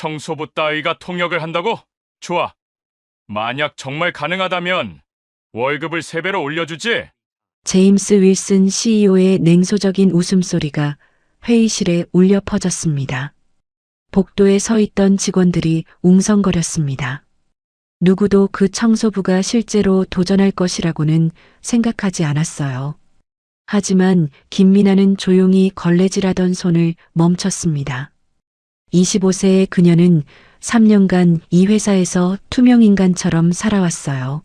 청소부 따위가 통역을 한다고? 좋아. 만약 정말 가능하다면 월급을 3배로 올려주지? 제임스 윌슨 CEO의 냉소적인 웃음소리가 회의실에 울려 퍼졌습니다. 복도에 서 있던 직원들이 웅성거렸습니다. 누구도 그 청소부가 실제로 도전할 것이라고는 생각하지 않았어요. 하지만 김미나는 조용히 걸레질하던 손을 멈췄습니다. 25세의 그녀는 3년간 이 회사에서 투명인간처럼 살아왔어요.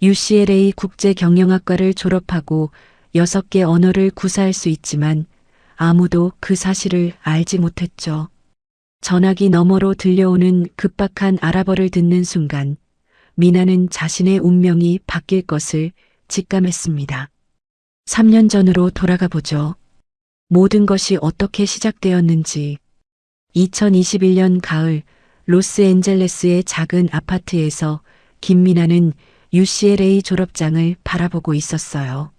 UCLA 국제경영학과를 졸업하고 6개 언어를 구사할 수 있지만 아무도 그 사실을 알지 못했죠. 전화기 너머로 들려오는 급박한 아랍어를 듣는 순간 미나는 자신의 운명이 바뀔 것을 직감했습니다. 3년 전으로 돌아가 보죠. 모든 것이 어떻게 시작되었는지. 2021년 가을 로스앤젤레스의 작은 아파트에서 김미나는 UCLA 졸업장을 바라보고 있었어요.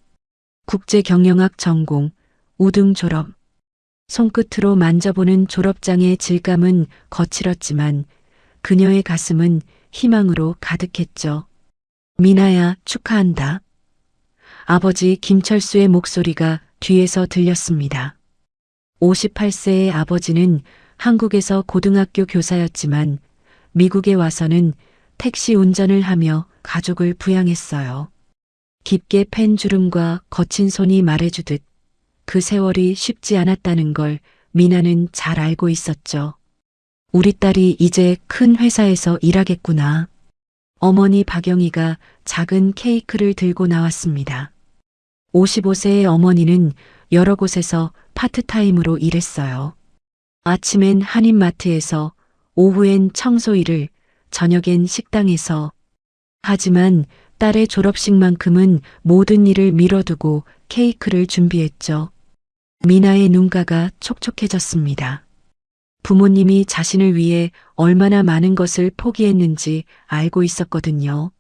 국제경영학 전공, 우등 졸업. 손끝으로 만져보는 졸업장의 질감은 거칠었지만 그녀의 가슴은 희망으로 가득했죠. 미나야, 축하한다. 아버지 김철수의 목소리가 뒤에서 들렸습니다. 58세의 아버지는 한국에서 고등학교 교사였지만 미국에 와서는 택시 운전을 하며 가족을 부양했어요. 깊게 팬 주름과 거친 손이 말해주듯 그 세월이 쉽지 않았다는 걸 미나는 잘 알고 있었죠. 우리 딸이 이제 큰 회사에서 일하겠구나. 어머니 박영희가 작은 케이크를 들고 나왔습니다. 55세의 어머니는 여러 곳에서 파트타임으로 일했어요. 아침엔 한인마트에서, 오후엔 청소일을, 저녁엔 식당에서. 하지만 딸의 졸업식만큼은 모든 일을 미뤄두고 케이크를 준비했죠. 미나의 눈가가 촉촉해졌습니다. 부모님이 자신을 위해 얼마나 많은 것을 포기했는지 알고 있었거든요.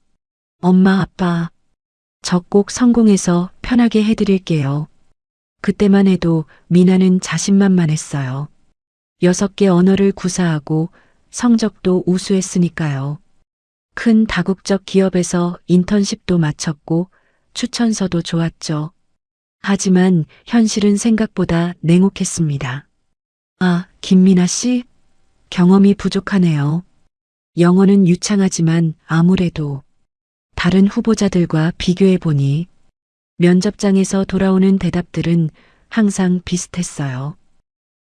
엄마, 아빠, 저 꼭 성공해서 편하게 해드릴게요. 그때만 해도 미나는 자신만만했어요. 6개 언어를 구사하고 성적도 우수했으니까요. 큰 다국적 기업에서 인턴십도 마쳤고 추천서도 좋았죠. 하지만 현실은 생각보다 냉혹했습니다. 아, 김미나 씨? 경험이 부족하네요. 영어는 유창하지만 아무래도 다른 후보자들과 비교해보니 면접장에서 돌아오는 대답들은 항상 비슷했어요.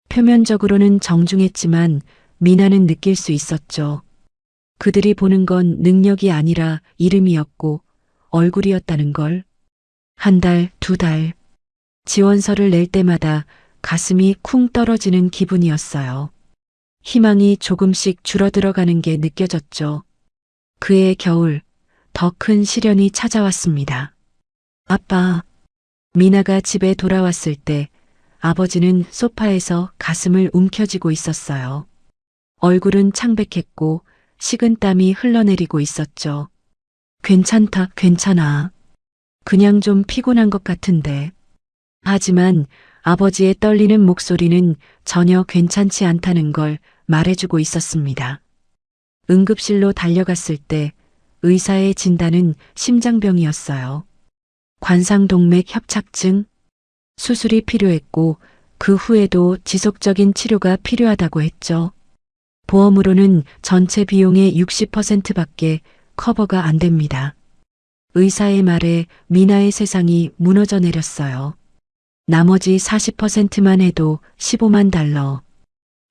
표면적으로는 정중했지만 미나는 느낄 수 있었죠. 그들이 보는 건 능력이 아니라 이름이었고 얼굴이었다는 걸. 1달, 2달. 지원서를 낼 때마다 가슴이 쿵 떨어지는 기분이었어요. 희망이 조금씩 줄어들어가는 게 느껴졌죠. 그해 겨울, 더 큰 시련이 찾아왔습니다. 아빠. 미나가 집에 돌아왔을 때 아버지는 소파에서 가슴을 움켜쥐고 있었어요. 얼굴은 창백했고 식은 땀이 흘러내리고 있었죠. 괜찮다, 괜찮아. 그냥 좀 피곤한 것 같은데. 하지만 아버지의 떨리는 목소리는 전혀 괜찮지 않다는 걸 말해주고 있었습니다. 응급실로 달려갔을 때 의사의 진단은 심장병이었어요. 관상동맥 협착증, 수술이 필요했고 그 후에도 지속적인 치료가 필요하다고 했죠. 보험으로는 전체 비용의 60%밖에 커버가 안 됩니다. 의사의 말에 미나의 세상이 무너져 내렸어요. 나머지 40%만 해도 15만 달러.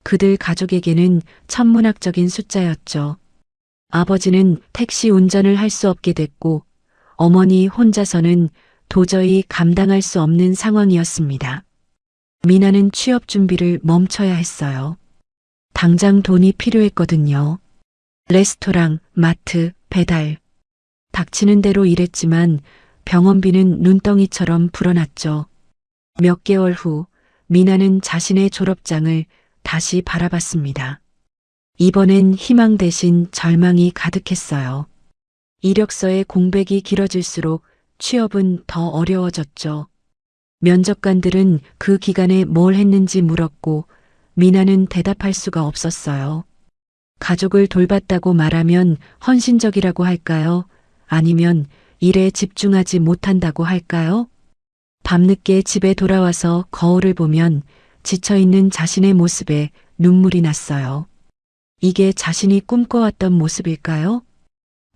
그들 가족에게는 천문학적인 숫자였죠. 아버지는 택시 운전을 할 수 없게 됐고 어머니 혼자서는 도저히 감당할 수 없는 상황이었습니다. 미나는 취업 준비를 멈춰야 했어요. 당장 돈이 필요했거든요. 레스토랑, 마트, 배달. 닥치는 대로 일했지만 병원비는 눈덩이처럼 불어났죠. 몇 개월 후 미나는 자신의 졸업장을 다시 바라봤습니다. 이번엔 희망 대신 절망이 가득했어요. 이력서의 공백이 길어질수록 취업은 더 어려워졌죠. 면접관들은 그 기간에 뭘 했는지 물었고 미나는 대답할 수가 없었어요. 가족을 돌봤다고 말하면 헌신적이라고 할까요? 아니면 일에 집중하지 못한다고 할까요? 밤늦게 집에 돌아와서 거울을 보면 지쳐있는 자신의 모습에 눈물이 났어요. 이게 자신이 꿈꿔왔던 모습일까요?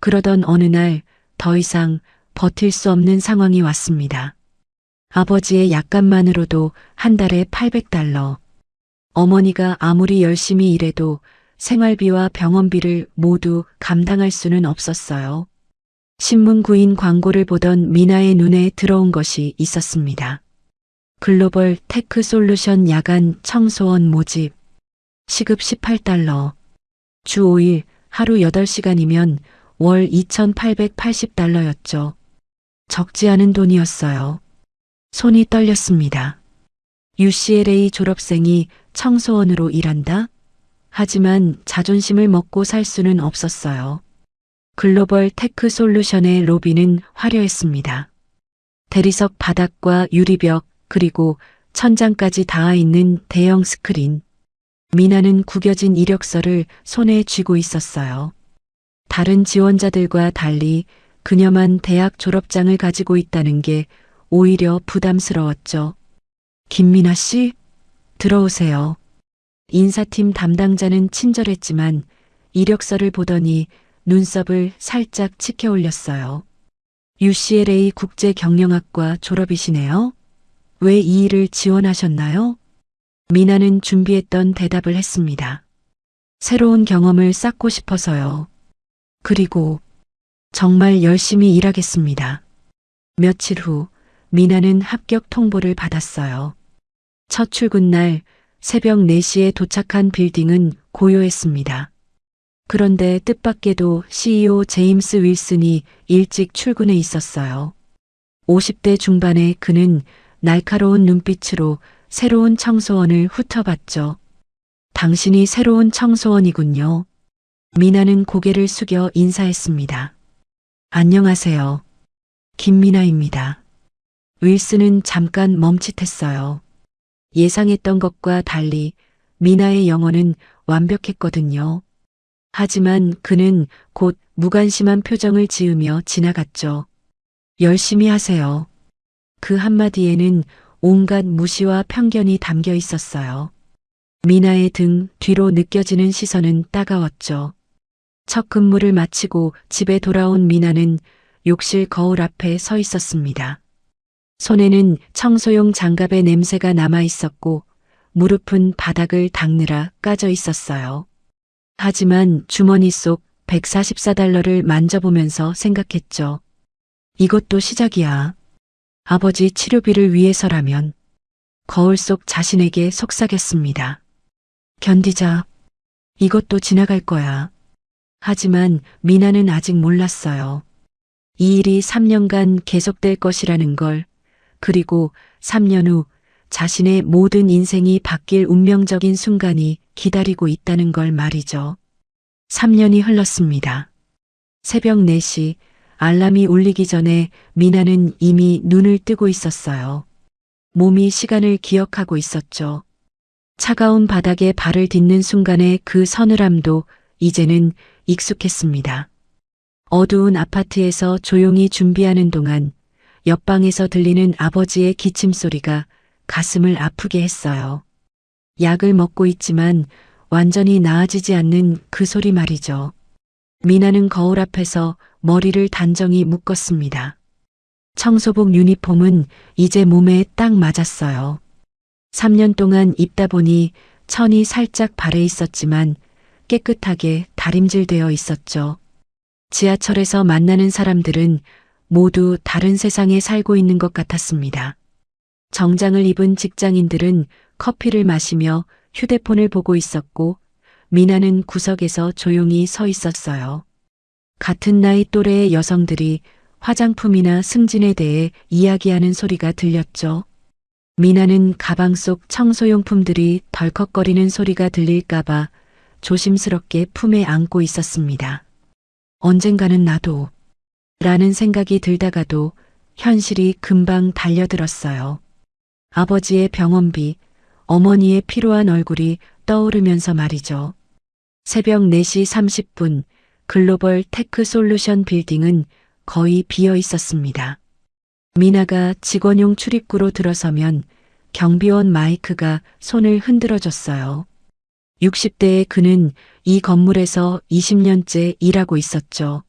그러던 어느 날 더 이상 버틸 수 없는 상황이 왔습니다. 아버지의 약값만으로도 한 달에 800달러. 어머니가 아무리 열심히 일해도 생활비와 병원비를 모두 감당할 수는 없었어요. 신문구인 광고를 보던 미나의 눈에 들어온 것이 있었습니다. 글로벌 테크 솔루션 야간 청소원 모집. 시급 18달러. 주 5일 하루 8시간이면 월 2,880달러였죠. 적지 않은 돈이었어요. 손이 떨렸습니다. UCLA 졸업생이 청소원으로 일한다? 하지만 자존심을 먹고 살 수는 없었어요. 글로벌 테크 솔루션의 로비는 화려했습니다. 대리석 바닥과 유리벽 그리고 천장까지 닿아 있는 대형 스크린. 미나는 구겨진 이력서를 손에 쥐고 있었어요. 다른 지원자들과 달리 그녀만 대학 졸업장을 가지고 있다는 게 오히려 부담스러웠죠. 김미나 씨, 들어오세요. 인사팀 담당자는 친절했지만 이력서를 보더니 눈썹을 살짝 치켜 올렸어요. UCLA 국제경영학과 졸업이시네요. 왜 이 일을 지원하셨나요? 미나는 준비했던 대답을 했습니다. 새로운 경험을 쌓고 싶어서요. 그리고 정말 열심히 일하겠습니다. 며칠 후 미나는 합격 통보를 받았어요. 첫 출근 날 새벽 4시에 도착한 빌딩은 고요했습니다. 그런데 뜻밖에도 CEO 제임스 윌슨이 일찍 출근해 있었어요. 50대 중반의 그는 날카로운 눈빛으로 새로운 청소원을 훑어봤죠. 당신이 새로운 청소원이군요. 미나는 고개를 숙여 인사했습니다. 안녕하세요. 김미나입니다. 윌슨은 잠깐 멈칫했어요. 예상했던 것과 달리 미나의 영어는 완벽했거든요. 하지만 그는 곧 무관심한 표정을 지으며 지나갔죠. 열심히 하세요. 그 한마디에는 온갖 무시와 편견이 담겨 있었어요. 미나의 등 뒤로 느껴지는 시선은 따가웠죠. 첫 근무를 마치고 집에 돌아온 미나는 욕실 거울 앞에 서 있었습니다. 손에는 청소용 장갑의 냄새가 남아 있었고 무릎은 바닥을 닦느라 까져 있었어요. 하지만 주머니 속 144달러를 만져보면서 생각했죠. 이것도 시작이야. 아버지 치료비를 위해서라면. 거울 속 자신에게 속삭였습니다. 견디자. 이것도 지나갈 거야. 하지만 미나는 아직 몰랐어요. 이 일이 3년간 계속될 것이라는 걸, 그리고 3년 후 자신의 모든 인생이 바뀔 운명적인 순간이 기다리고 있다는 걸 말이죠. 3년이 흘렀습니다. 새벽 4시 알람이 울리기 전에 미나는 이미 눈을 뜨고 있었어요. 몸이 시간을 기억하고 있었죠. 차가운 바닥에 발을 딛는 순간의 그 서늘함도 이제는 익숙했습니다. 어두운 아파트에서 조용히 준비하는 동안 옆방에서 들리는 아버지의 기침 소리가 가슴을 아프게 했어요. 약을 먹고 있지만 완전히 나아지지 않는 그 소리 말이죠. 미나는 거울 앞에서 머리를 단정히 묶었습니다. 청소복 유니폼은 이제 몸에 딱 맞았어요. 3년 동안 입다 보니 천이 살짝 발해 있었지만 깨끗하게 다림질되어 있었죠. 지하철에서 만나는 사람들은 모두 다른 세상에 살고 있는 것 같았습니다. 정장을 입은 직장인들은 커피를 마시며 휴대폰을 보고 있었고 미나는 구석에서 조용히 서 있었어요. 같은 나이 또래의 여성들이 화장품이나 승진에 대해 이야기하는 소리가 들렸죠. 미나는 가방 속 청소용품들이 덜컥거리는 소리가 들릴까봐 조심스럽게 품에 안고 있었습니다. 언젠가는 나도 라는 생각이 들다가도 현실이 금방 달려들었어요. 아버지의 병원비, 어머니의 피로한 얼굴이 떠오르면서 말이죠. 새벽 4시 30분 글로벌 테크 솔루션 빌딩은 거의 비어 있었습니다. 미나가 직원용 출입구로 들어서면 경비원 마이크가 손을 흔들어 줬어요. 60대의 그는 이 건물에서 20년째 일하고 있었죠.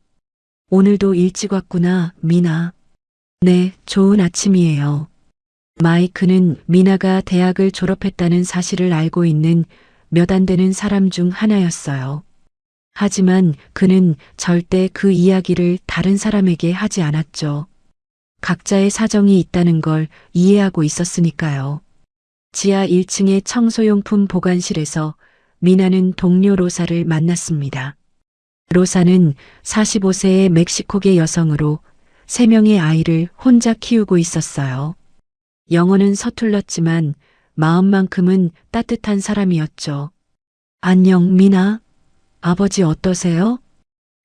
오늘도 일찍 왔구나, 미나. 네, 좋은 아침이에요. 마이크는 미나가 대학을 졸업했다는 사실을 알고 있는 몇 안 되는 사람 중 하나였어요. 하지만 그는 절대 그 이야기를 다른 사람에게 하지 않았죠. 각자의 사정이 있다는 걸 이해하고 있었으니까요. 지하 1층의 청소용품 보관실에서 미나는 동료 로사를 만났습니다. 로사는 45세의 멕시코계 여성으로 3명의 아이를 혼자 키우고 있었어요. 영어는 서툴렀지만 마음만큼은 따뜻한 사람이었죠. 안녕, 미나. 아버지 어떠세요?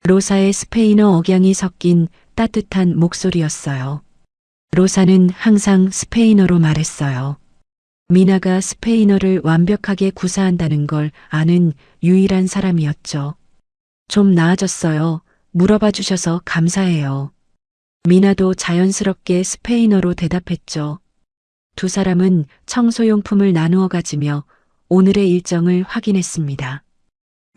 로사의 스페인어 억양이 섞인 따뜻한 목소리였어요. 로사는 항상 스페인어로 말했어요. 미나가 스페인어를 완벽하게 구사한다는 걸 아는 유일한 사람이었죠. 좀 나아졌어요. 물어봐 주셔서 감사해요. 미나도 자연스럽게 스페인어로 대답했죠. 두 사람은 청소용품을 나누어 가지며 오늘의 일정을 확인했습니다.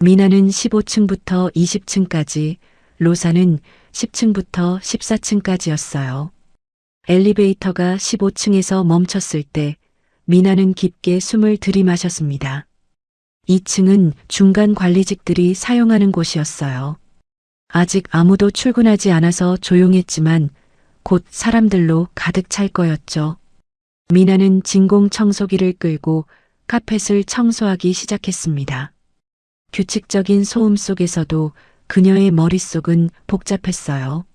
미나는 15층부터 20층까지, 로사는 10층부터 14층까지였어요. 엘리베이터가 15층에서 멈췄을 때 미나는 깊게 숨을 들이마셨습니다. 2층은 중간 관리직들이 사용하는 곳이었어요. 아직 아무도 출근하지 않아서 조용했지만 곧 사람들로 가득 찰 거였죠. 미나는 진공 청소기를 끌고 카펫을 청소하기 시작했습니다. 규칙적인 소음 속에서도 그녀의 머릿속은 복잡했어요.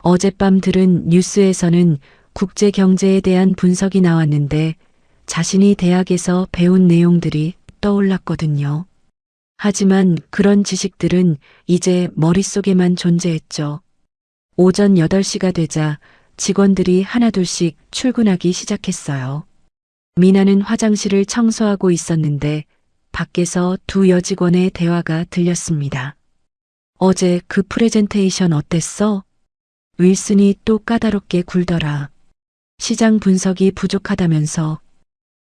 어젯밤 들은 뉴스에서는 국제 경제에 대한 분석이 나왔는데 자신이 대학에서 배운 내용들이 떠올랐거든요. 하지만 그런 지식들은 이제 머릿속에만 존재했죠. 오전 8시가 되자 직원들이 하나둘씩 출근하기 시작했어요. 미나는 화장실을 청소하고 있었는데 밖에서 두 여직원의 대화가 들렸습니다. 어제 그 프레젠테이션 어땠어? 윌슨이 또 까다롭게 굴더라. 시장 분석이 부족하다면서.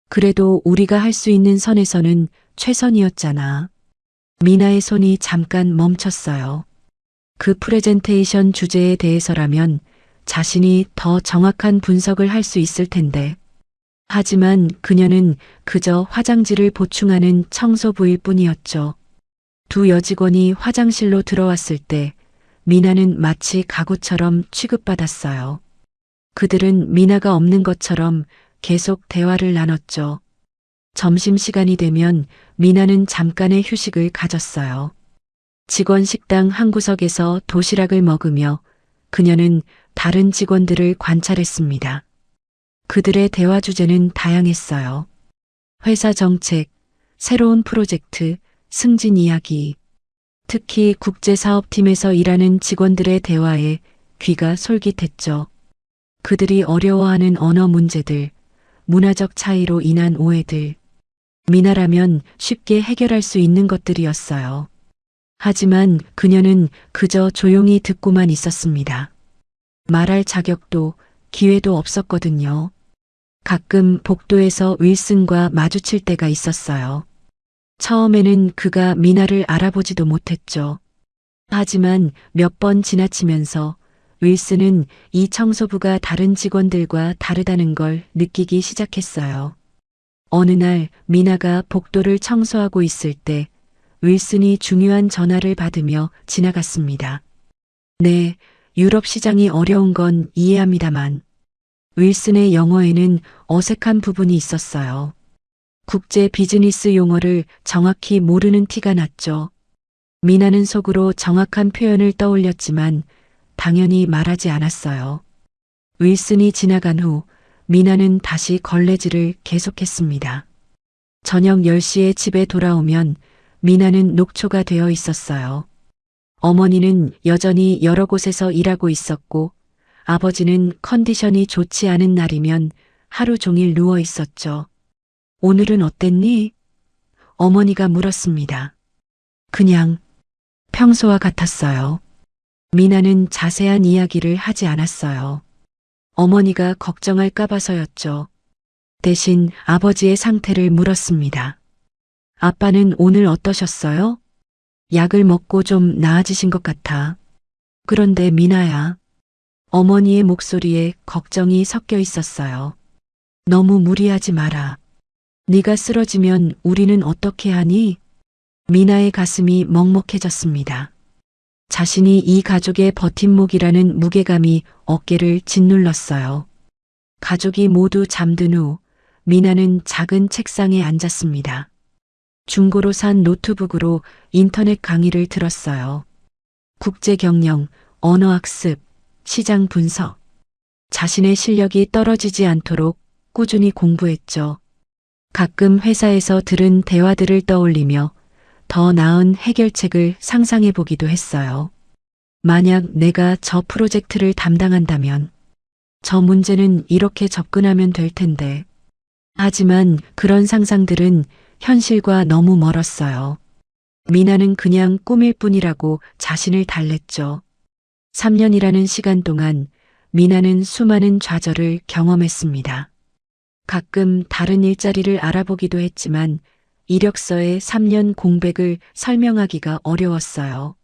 그래도 우리가 할 수 있는 선에서는 최선이었잖아. 미나의 손이 잠깐 멈췄어요. 그 프레젠테이션 주제에 대해서라면 자신이 더 정확한 분석을 할 수 있을 텐데. 하지만 그녀는 그저 화장지를 보충하는 청소부일 뿐이었죠. 두 여직원이 화장실로 들어왔을 때 미나는 마치 가구처럼 취급받았어요. 그들은 미나가 없는 것처럼 계속 대화를 나눴죠. 점심시간이 되면 미나는 잠깐의 휴식을 가졌어요. 직원 식당 한 구석에서 도시락을 먹으며 그녀는 다른 직원들을 관찰했습니다. 그들의 대화 주제는 다양했어요. 회사 정책, 새로운 프로젝트, 승진 이야기. 특히 국제사업팀에서 일하는 직원들의 대화에 귀가 솔깃했죠. 그들이 어려워하는 언어 문제들, 문화적 차이로 인한 오해들. 미나라면 쉽게 해결할 수 있는 것들이었어요. 하지만 그녀는 그저 조용히 듣고만 있었습니다. 말할 자격도 기회도 없었거든요. 가끔 복도에서 윌슨과 마주칠 때가 있었어요. 처음에는 그가 미나를 알아보지도 못했죠. 하지만 몇 번 지나치면서 윌슨은 이 청소부가 다른 직원들과 다르다는 걸 느끼기 시작했어요. 어느 날 미나가 복도를 청소하고 있을 때 윌슨이 중요한 전화를 받으며 지나갔습니다. 네, 유럽 시장이 어려운 건 이해합니다만. 윌슨의 영어에는 어색한 부분이 있었어요. 국제 비즈니스 용어를 정확히 모르는 티가 났죠. 미나는 속으로 정확한 표현을 떠올렸지만 당연히 말하지 않았어요. 윌슨이 지나간 후 미나는 다시 걸레질을 계속했습니다. 저녁 10시에 집에 돌아오면 미나는 녹초가 되어 있었어요. 어머니는 여전히 여러 곳에서 일하고 있었고 아버지는 컨디션이 좋지 않은 날이면 하루 종일 누워 있었죠. 오늘은 어땠니? 어머니가 물었습니다. 그냥 평소와 같았어요. 미나는 자세한 이야기를 하지 않았어요. 어머니가 걱정할까 봐서였죠. 대신 아버지의 상태를 물었습니다. 아빠는 오늘 어떠셨어요? 약을 먹고 좀 나아지신 것 같아. 그런데 미나야. 어머니의 목소리에 걱정이 섞여 있었어요. 너무 무리하지 마라. 네가 쓰러지면 우리는 어떻게 하니? 미나의 가슴이 먹먹해졌습니다. 자신이 이 가족의 버팀목이라는 무게감이 어깨를 짓눌렀어요. 가족이 모두 잠든 후 미나는 작은 책상에 앉았습니다. 중고로 산 노트북으로 인터넷 강의를 들었어요. 국제 경영, 언어학습, 시장 분석. 자신의 실력이 떨어지지 않도록 꾸준히 공부했죠. 가끔 회사에서 들은 대화들을 떠올리며 더 나은 해결책을 상상해 보기도 했어요. 만약 내가 저 프로젝트를 담당한다면, 저 문제는 이렇게 접근하면 될 텐데. 하지만 그런 상상들은 현실과 너무 멀었어요. 미나는 그냥 꿈일 뿐이라고 자신을 달랬죠. 3년이라는 시간 동안 미나는 수많은 좌절을 경험했습니다. 가끔 다른 일자리를 알아보기도 했지만 이력서에 3년 공백을 설명하기가 어려웠어요.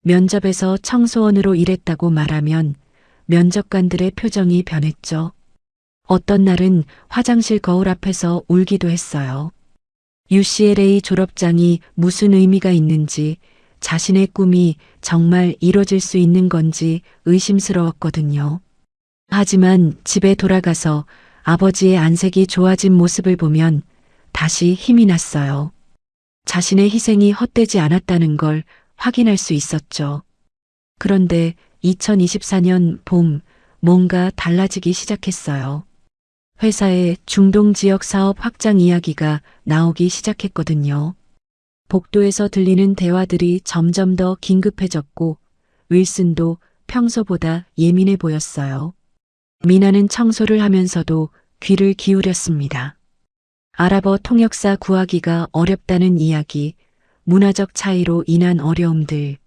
면접에서 청소원으로 일했다고 말하면 면접관들의 표정이 변했죠. 어떤 날은 화장실 거울 앞에서 울기도 했어요. UCLA 졸업장이 무슨 의미가 있는지, 자신의 꿈이 정말 이뤄질 수 있는 건지 의심스러웠거든요. 하지만 집에 돌아가서 아버지의 안색이 좋아진 모습을 보면 다시 힘이 났어요. 자신의 희생이 헛되지 않았다는 걸 확인할 수 있었죠. 그런데 2024년 봄, 뭔가 달라지기 시작했어요. 회사의 중동 지역 사업 확장 이야기가 나오기 시작했거든요. 복도에서 들리는 대화들이 점점 더 긴급해졌고 윌슨도 평소보다 예민해 보였어요. 미나는 청소를 하면서도 귀를 기울였습니다. 아랍어 통역사 구하기가 어렵다는 이야기, 문화적 차이로 인한 어려움들,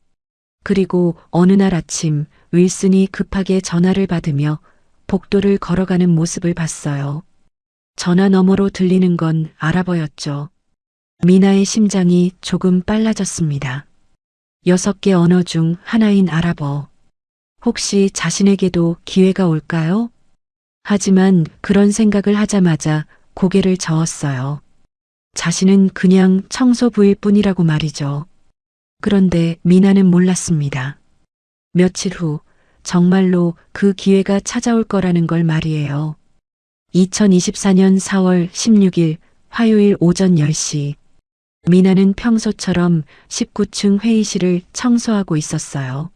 그리고 어느 날 아침 윌슨이 급하게 전화를 받으며 복도를 걸어가는 모습을 봤어요. 전화 너머로 들리는 건 아랍어였죠. 미나의 심장이 조금 빨라졌습니다. 6개 언어 중 하나인 아랍어. 혹시 자신에게도 기회가 올까요? 하지만 그런 생각을 하자마자 고개를 저었어요. 자신은 그냥 청소부일 뿐이라고 말이죠. 그런데 미나는 몰랐습니다. 며칠 후 정말로 그 기회가 찾아올 거라는 걸 말이에요. 2024년 4월 16일 화요일 오전 10시. 미나는 평소처럼 19층 회의실을 청소하고 있었어요.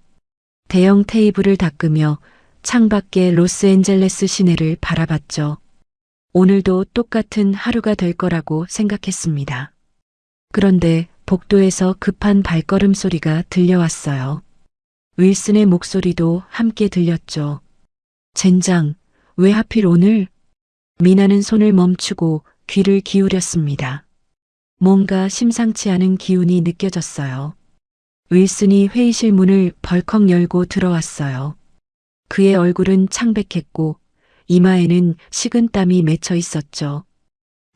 대형 테이블을 닦으며 창밖의 로스앤젤레스 시내를 바라봤죠. 오늘도 똑같은 하루가 될 거라고 생각했습니다. 그런데 복도에서 급한 발걸음 소리가 들려왔어요. 윌슨의 목소리도 함께 들렸죠. 젠장, 왜 하필 오늘? 미나는 손을 멈추고 귀를 기울였습니다. 뭔가 심상치 않은 기운이 느껴졌어요. 윌슨이 회의실 문을 벌컥 열고 들어왔어요. 그의 얼굴은 창백했고 이마에는 식은땀이 맺혀 있었죠.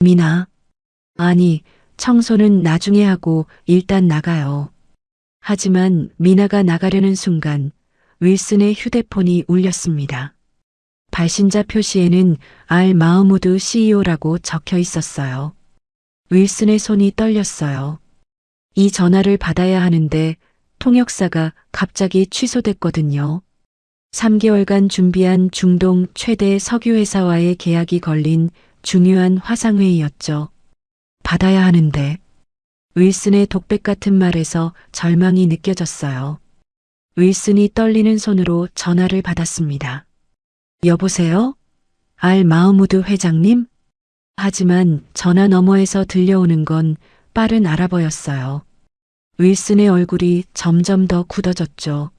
미나. 아니, 청소는 나중에 하고 일단 나가요. 하지만 미나가 나가려는 순간 윌슨의 휴대폰이 울렸습니다. 발신자 표시에는 알 마흐무드 CEO라고 적혀 있었어요. 윌슨의 손이 떨렸어요. 이 전화를 받아야 하는데 통역사가 갑자기 취소됐거든요. 3개월간 준비한 중동 최대 석유회사와의 계약이 걸린 중요한 화상회의였죠. 받아야 하는데. 윌슨의 독백 같은 말에서 절망이 느껴졌어요. 윌슨이 떨리는 손으로 전화를 받았습니다. 여보세요? 알 마흐무드 회장님? 하지만 전화 너머에서 들려오는 건 빠른 아랍어였어요. 윌슨의 얼굴이 점점 더 굳어졌죠.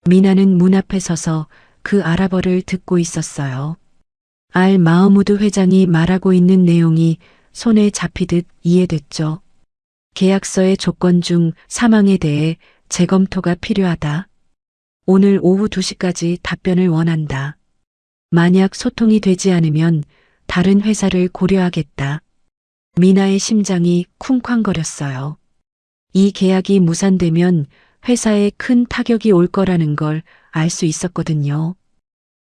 미나는 문 앞에 서서 그 아랍어를 듣고 있었어요. 알 마흐무드 회장이 말하고 있는 내용이 손에 잡히듯 이해됐죠. 계약서의 조건 중 사망에 대해 재검토가 필요하다. 오늘 오후 2시까지 답변을 원한다. 만약 소통이 되지 않으면 다른 회사를 고려하겠다. 미나의 심장이 쿵쾅거렸어요. 이 계약이 무산되면 회사에 큰 타격이 올 거라는 걸 알 수 있었거든요.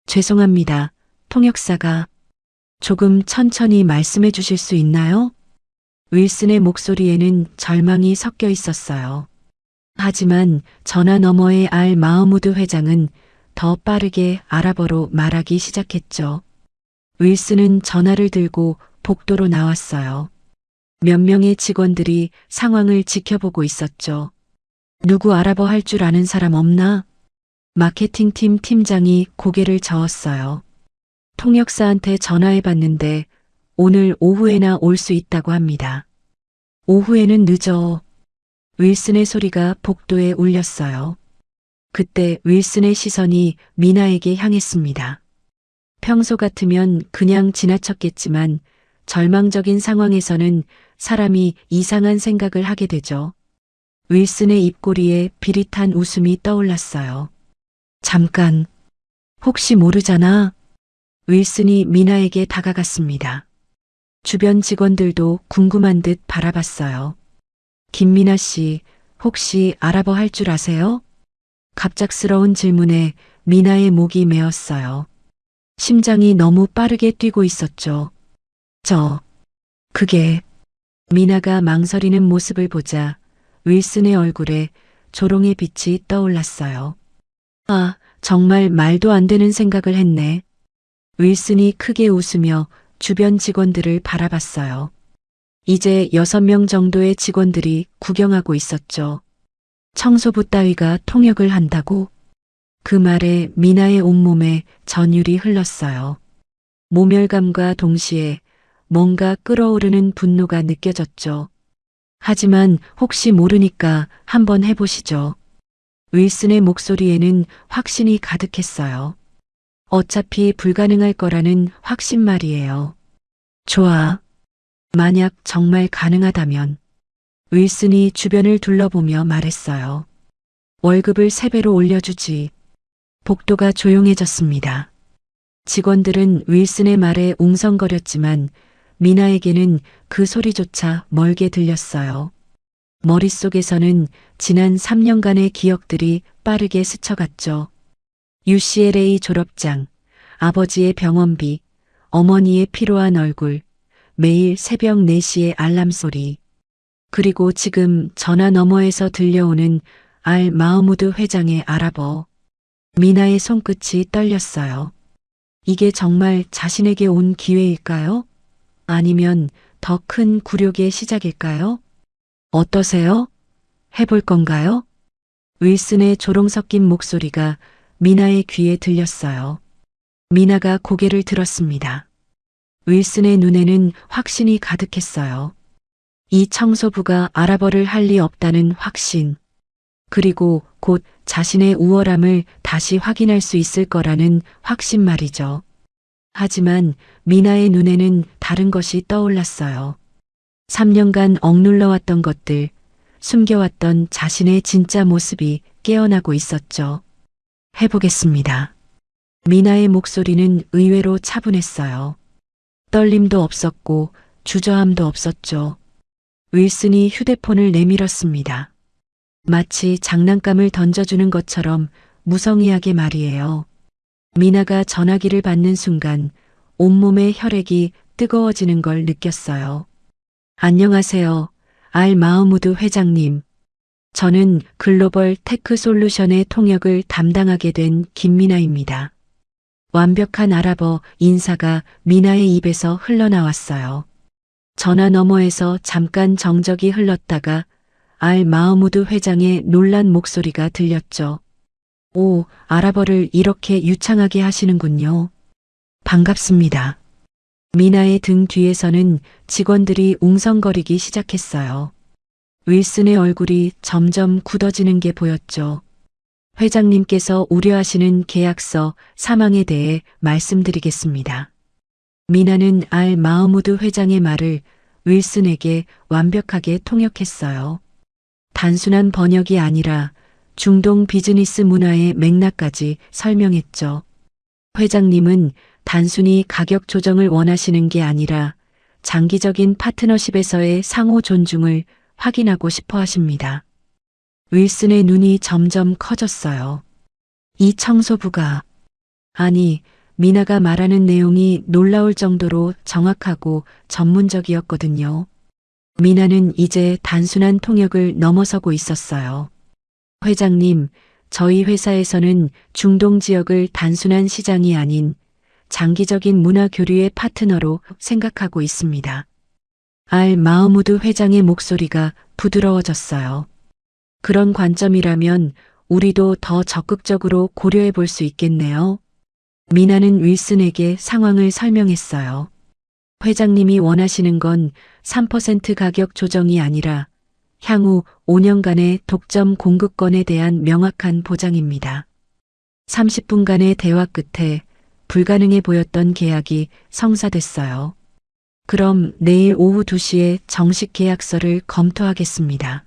죄송합니다. 통역사가 조금 천천히 말씀해 주실 수 있나요? 윌슨의 목소리에는 절망이 섞여 있었어요. 하지만 전화 너머의 알 마흐무드 회장은 더 빠르게 아랍어로 말하기 시작했죠. 윌슨은 전화를 들고 복도로 나왔어요. 몇 명의 직원들이 상황을 지켜보고 있었죠. 누구 아랍어 할 줄 아는 사람 없나? 마케팅팀 팀장이 고개를 저었어요. 통역사한테 전화해 봤는데 오늘 오후에나 올 수 있다고 합니다. 오후에는 늦어. 윌슨의 소리가 복도에 울렸어요. 그때 윌슨의 시선이 미나에게 향했습니다. 평소 같으면 그냥 지나쳤겠지만 절망적인 상황에서는 사람이 이상한 생각을 하게 되죠. 윌슨의 입꼬리에 비릿한 웃음이 떠올랐어요. 잠깐, 혹시 모르잖아. 윌슨이 미나에게 다가갔습니다. 주변 직원들도 궁금한 듯 바라봤어요. 김미나 씨, 혹시 아랍어 할 줄 아세요? 갑작스러운 질문에 미나의 목이 메었어요. 심장이 너무 빠르게 뛰고 있었죠. 그게... 미나가 망설이는 모습을 보자 윌슨의 얼굴에 조롱의 빛이 떠올랐어요. 아, 정말 말도 안 되는 생각을 했네. 윌슨이 크게 웃으며 주변 직원들을 바라봤어요. 이제 6명 정도의 직원들이 구경하고 있었죠. 청소부 따위가 통역을 한다고? 그 말에 미나의 온몸에 전율이 흘렀어요. 모멸감과 동시에 뭔가 끓어오르는 분노가 느껴졌죠. 하지만 혹시 모르니까 한번 해보시죠. 윌슨의 목소리에는 확신이 가득했어요. 어차피 불가능할 거라는 확신 말이에요. 좋아. 만약 정말 가능하다면. 윌슨이 주변을 둘러보며 말했어요. 월급을 3배로 올려주지. 복도가 조용해졌습니다. 직원들은 윌슨의 말에 웅성거렸지만 미나에게는 그 소리조차 멀게 들렸어요. 머릿속에서는 지난 3년간의 기억들이 빠르게 스쳐갔죠. UCLA 졸업장, 아버지의 병원비, 어머니의 피로한 얼굴, 매일 새벽 4시의 알람 소리, 그리고 지금 전화 너머에서 들려오는 알 마흐무드 회장의 아랍어. 미나의 손끝이 떨렸어요. 이게 정말 자신에게 온 기회일까요? 아니면 더 큰 굴욕의 시작일까요? 어떠세요? 해볼 건가요? 윌슨의 조롱 섞인 목소리가 미나의 귀에 들렸어요. 미나가 고개를 들었습니다. 윌슨의 눈에는 확신이 가득했어요. 이 청소부가 아랍어를 할 리 없다는 확신, 그리고 곧 자신의 우월함을 다시 확인할 수 있을 거라는 확신 말이죠. 하지만 미나의 눈에는 다른 것이 떠올랐어요. 3년간 억눌러왔던 것들, 숨겨왔던 자신의 진짜 모습이 깨어나고 있었죠. 해보겠습니다. 미나의 목소리는 의외로 차분했어요. 떨림도 없었고 주저함도 없었죠. 윌슨이 휴대폰을 내밀었습니다. 마치 장난감을 던져주는 것처럼 무성의하게 말이에요. 미나가 전화기를 받는 순간 온몸의 혈액이 뜨거워지는 걸 느꼈어요. 안녕하세요. 알 마흐무드 회장님. 저는 글로벌 테크 솔루션의 통역을 담당하게 된 김미나입니다. 완벽한 아랍어 인사가 미나의 입에서 흘러나왔어요. 전화 너머에서 잠깐 정적이 흘렀다가 알 마흐무드 회장의 놀란 목소리가 들렸죠. 오, 아랍어를 이렇게 유창하게 하시는군요. 반갑습니다. 미나의 등 뒤에서는 직원들이 웅성거리기 시작했어요. 윌슨의 얼굴이 점점 굳어지는 게 보였죠. 회장님께서 우려하시는 계약서 사망에 대해 말씀드리겠습니다. 미나는 알 마흐무드 회장의 말을 윌슨에게 완벽하게 통역했어요. 단순한 번역이 아니라 중동 비즈니스 문화의 맥락까지 설명했죠. 회장님은 단순히 가격 조정을 원하시는 게 아니라 장기적인 파트너십에서의 상호 존중을 확인하고 싶어 하십니다. 윌슨의 눈이 점점 커졌어요. 이 청소부가, 아니, 미나가 말하는 내용이 놀라울 정도로 정확하고 전문적이었거든요. 미나는 이제 단순한 통역을 넘어서고 있었어요. 회장님, 저희 회사에서는 중동 지역을 단순한 시장이 아닌 장기적인 문화 교류의 파트너로 생각하고 있습니다. 알 마흐무드 회장의 목소리가 부드러워졌어요. 그런 관점이라면 우리도 더 적극적으로 고려해 볼 수 있겠네요. 미나는 윌슨에게 상황을 설명했어요. 회장님이 원하시는 건 3% 가격 조정이 아니라 향후 5년간의 독점 공급권에 대한 명확한 보장입니다. 30분간의 대화 끝에 불가능해 보였던 계약이 성사됐어요. 그럼 내일 오후 2시에 정식 계약서를 검토하겠습니다.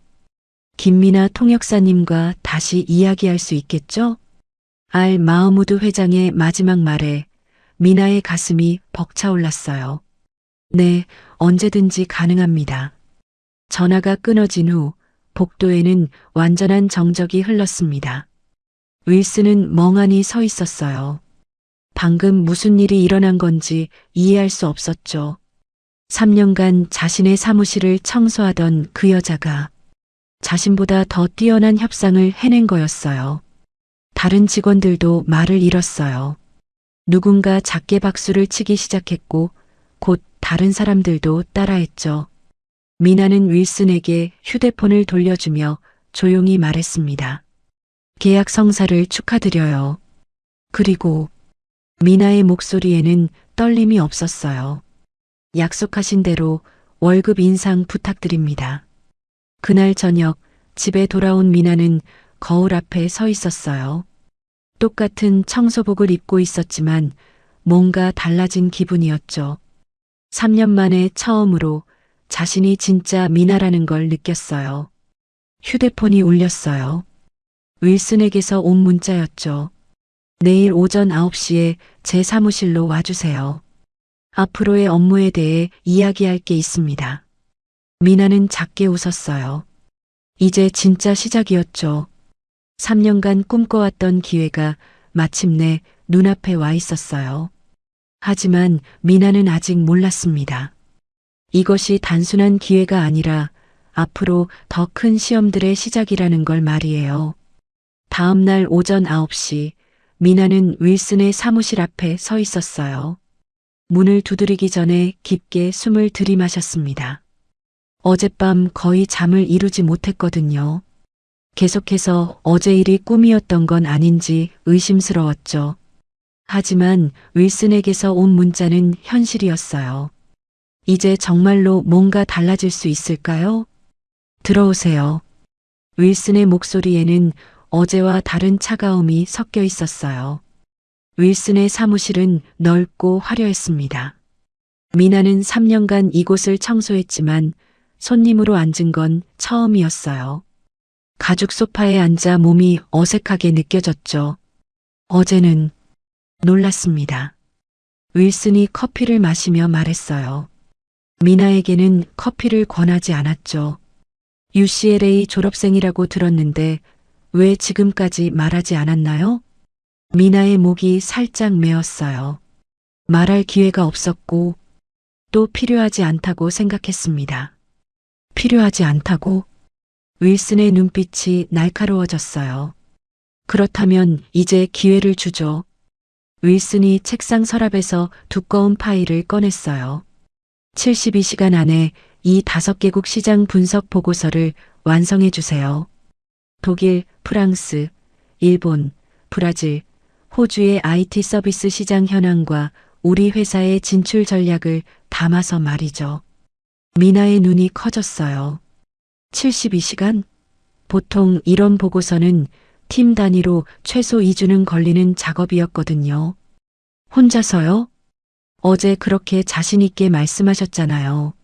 김미나 통역사님과 다시 이야기할 수 있겠죠? 알 마흐무드 회장의 마지막 말에 미나의 가슴이 벅차올랐어요. 네, 언제든지 가능합니다. 전화가 끊어진 후 복도에는 완전한 정적이 흘렀습니다. 윌슨은 멍하니 서 있었어요. 방금 무슨 일이 일어난 건지 이해할 수 없었죠. 3년간 자신의 사무실을 청소하던 그 여자가 자신보다 더 뛰어난 협상을 해낸 거였어요. 다른 직원들도 말을 잃었어요. 누군가 작게 박수를 치기 시작했고 곧 다른 사람들도 따라했죠. 미나는 윌슨에게 휴대폰을 돌려주며 조용히 말했습니다. 계약 성사를 축하드려요. 그리고 미나의 목소리에는 떨림이 없었어요. 약속하신 대로 월급 인상 부탁드립니다. 그날 저녁 집에 돌아온 미나는 거울 앞에 서 있었어요. 똑같은 청소복을 입고 있었지만 뭔가 달라진 기분이었죠. 3년 만에 처음으로 자신이 진짜 미나라는 걸 느꼈어요. 휴대폰이 울렸어요. 윌슨에게서 온 문자였죠. 내일 오전 9시에 제 사무실로 와주세요. 앞으로의 업무에 대해 이야기할 게 있습니다. 미나는 작게 웃었어요. 이제 진짜 시작이었죠. 3년간 꿈꿔왔던 기회가 마침내 눈앞에 와 있었어요. 하지만 미나는 아직 몰랐습니다. 이것이 단순한 기회가 아니라 앞으로 더 큰 시험들의 시작이라는 걸 말이에요. 다음 날 오전 9시 미나는 윌슨의 사무실 앞에 서 있었어요. 문을 두드리기 전에 깊게 숨을 들이마셨습니다. 어젯밤 거의 잠을 이루지 못했거든요. 계속해서 어제 일이 꿈이었던 건 아닌지 의심스러웠죠. 하지만 윌슨에게서 온 문자는 현실이었어요. 이제 정말로 뭔가 달라질 수 있을까요? 들어오세요. 윌슨의 목소리에는 어제와 다른 차가움이 섞여 있었어요. 윌슨의 사무실은 넓고 화려했습니다. 미나는 3년간 이곳을 청소했지만 손님으로 앉은 건 처음이었어요. 가죽 소파에 앉아 몸이 어색하게 느껴졌죠. 어제는 놀랐습니다. 윌슨이 커피를 마시며 말했어요. 미나에게는 커피를 권하지 않았죠. UCLA 졸업생이라고 들었는데 왜 지금까지 말하지 않았나요? 미나의 목이 살짝 메었어요. 말할 기회가 없었고 또 필요하지 않다고 생각했습니다. 필요하지 않다고? 윌슨의 눈빛이 날카로워졌어요. 그렇다면 이제 기회를 주죠. 윌슨이 책상 서랍에서 두꺼운 파일을 꺼냈어요. 72시간 안에 이 5개국 시장 분석 보고서를 완성해 주세요. 독일, 프랑스, 일본, 브라질, 호주의 IT 서비스 시장 현황과 우리 회사의 진출 전략을 담아서 말이죠. 미나의 눈이 커졌어요. 72시간? 보통 이런 보고서는 팀 단위로 최소 2주는 걸리는 작업이었거든요. 혼자서요? 어제 그렇게 자신 있게 말씀하셨잖아요.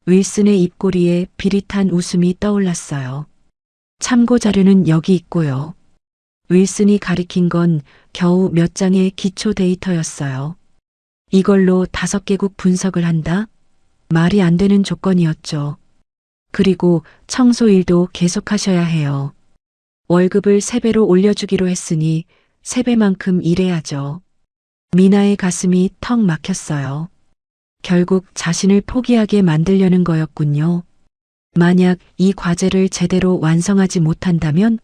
윌슨의 입꼬리에 비릿한 웃음이 떠올랐어요. 참고 자료는 여기 있고요. 윌슨이 가리킨 건 겨우 몇 장의 기초 데이터였어요. 이걸로 5개국 분석을 한다? 말이 안 되는 조건이었죠. 그리고 청소 일도 계속하셔야 해요. 월급을 3배로 올려주기로 했으니 3배만큼 일해야죠. 미나의 가슴이 턱 막혔어요. 결국 자신을 포기하게 만들려는 거였군요. 만약 이 과제를 제대로 완성하지 못한다면?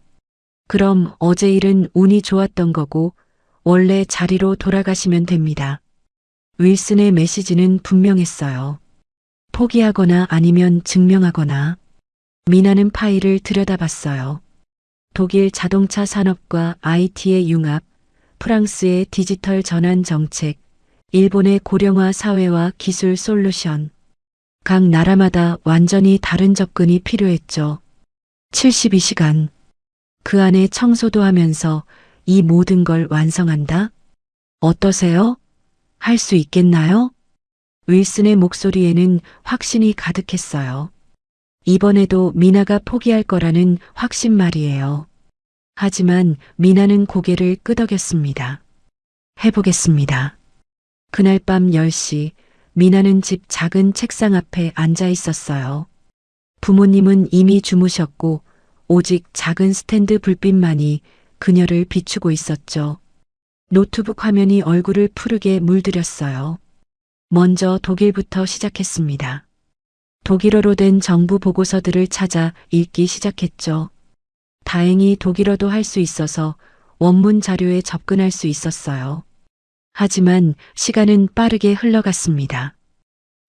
그럼 어제 일은 운이 좋았던 거고 원래 자리로 돌아가시면 됩니다. 윌슨의 메시지는 분명했어요. 포기하거나 아니면 증명하거나. 미나는 파일을 들여다봤어요. 독일 자동차 산업과 IT의 융합, 프랑스의 디지털 전환 정책, 일본의 고령화 사회와 기술 솔루션. 각 나라마다 완전히 다른 접근이 필요했죠. 72시간. 그 안에 청소도 하면서 이 모든 걸 완성한다? 어떠세요? 할 수 있겠나요? 윌슨의 목소리에는 확신이 가득했어요. 이번에도 미나가 포기할 거라는 확신 말이에요. 하지만 미나는 고개를 끄덕였습니다. 해보겠습니다. 그날 밤 10시, 미나는 집 작은 책상 앞에 앉아 있었어요. 부모님은 이미 주무셨고 오직 작은 스탠드 불빛만이 그녀를 비추고 있었죠. 노트북 화면이 얼굴을 푸르게 물들였어요. 먼저 독일부터 시작했습니다. 독일어로 된 정부 보고서들을 찾아 읽기 시작했죠. 다행히 독일어도 할 수 있어서 원문 자료에 접근할 수 있었어요. 하지만 시간은 빠르게 흘러갔습니다.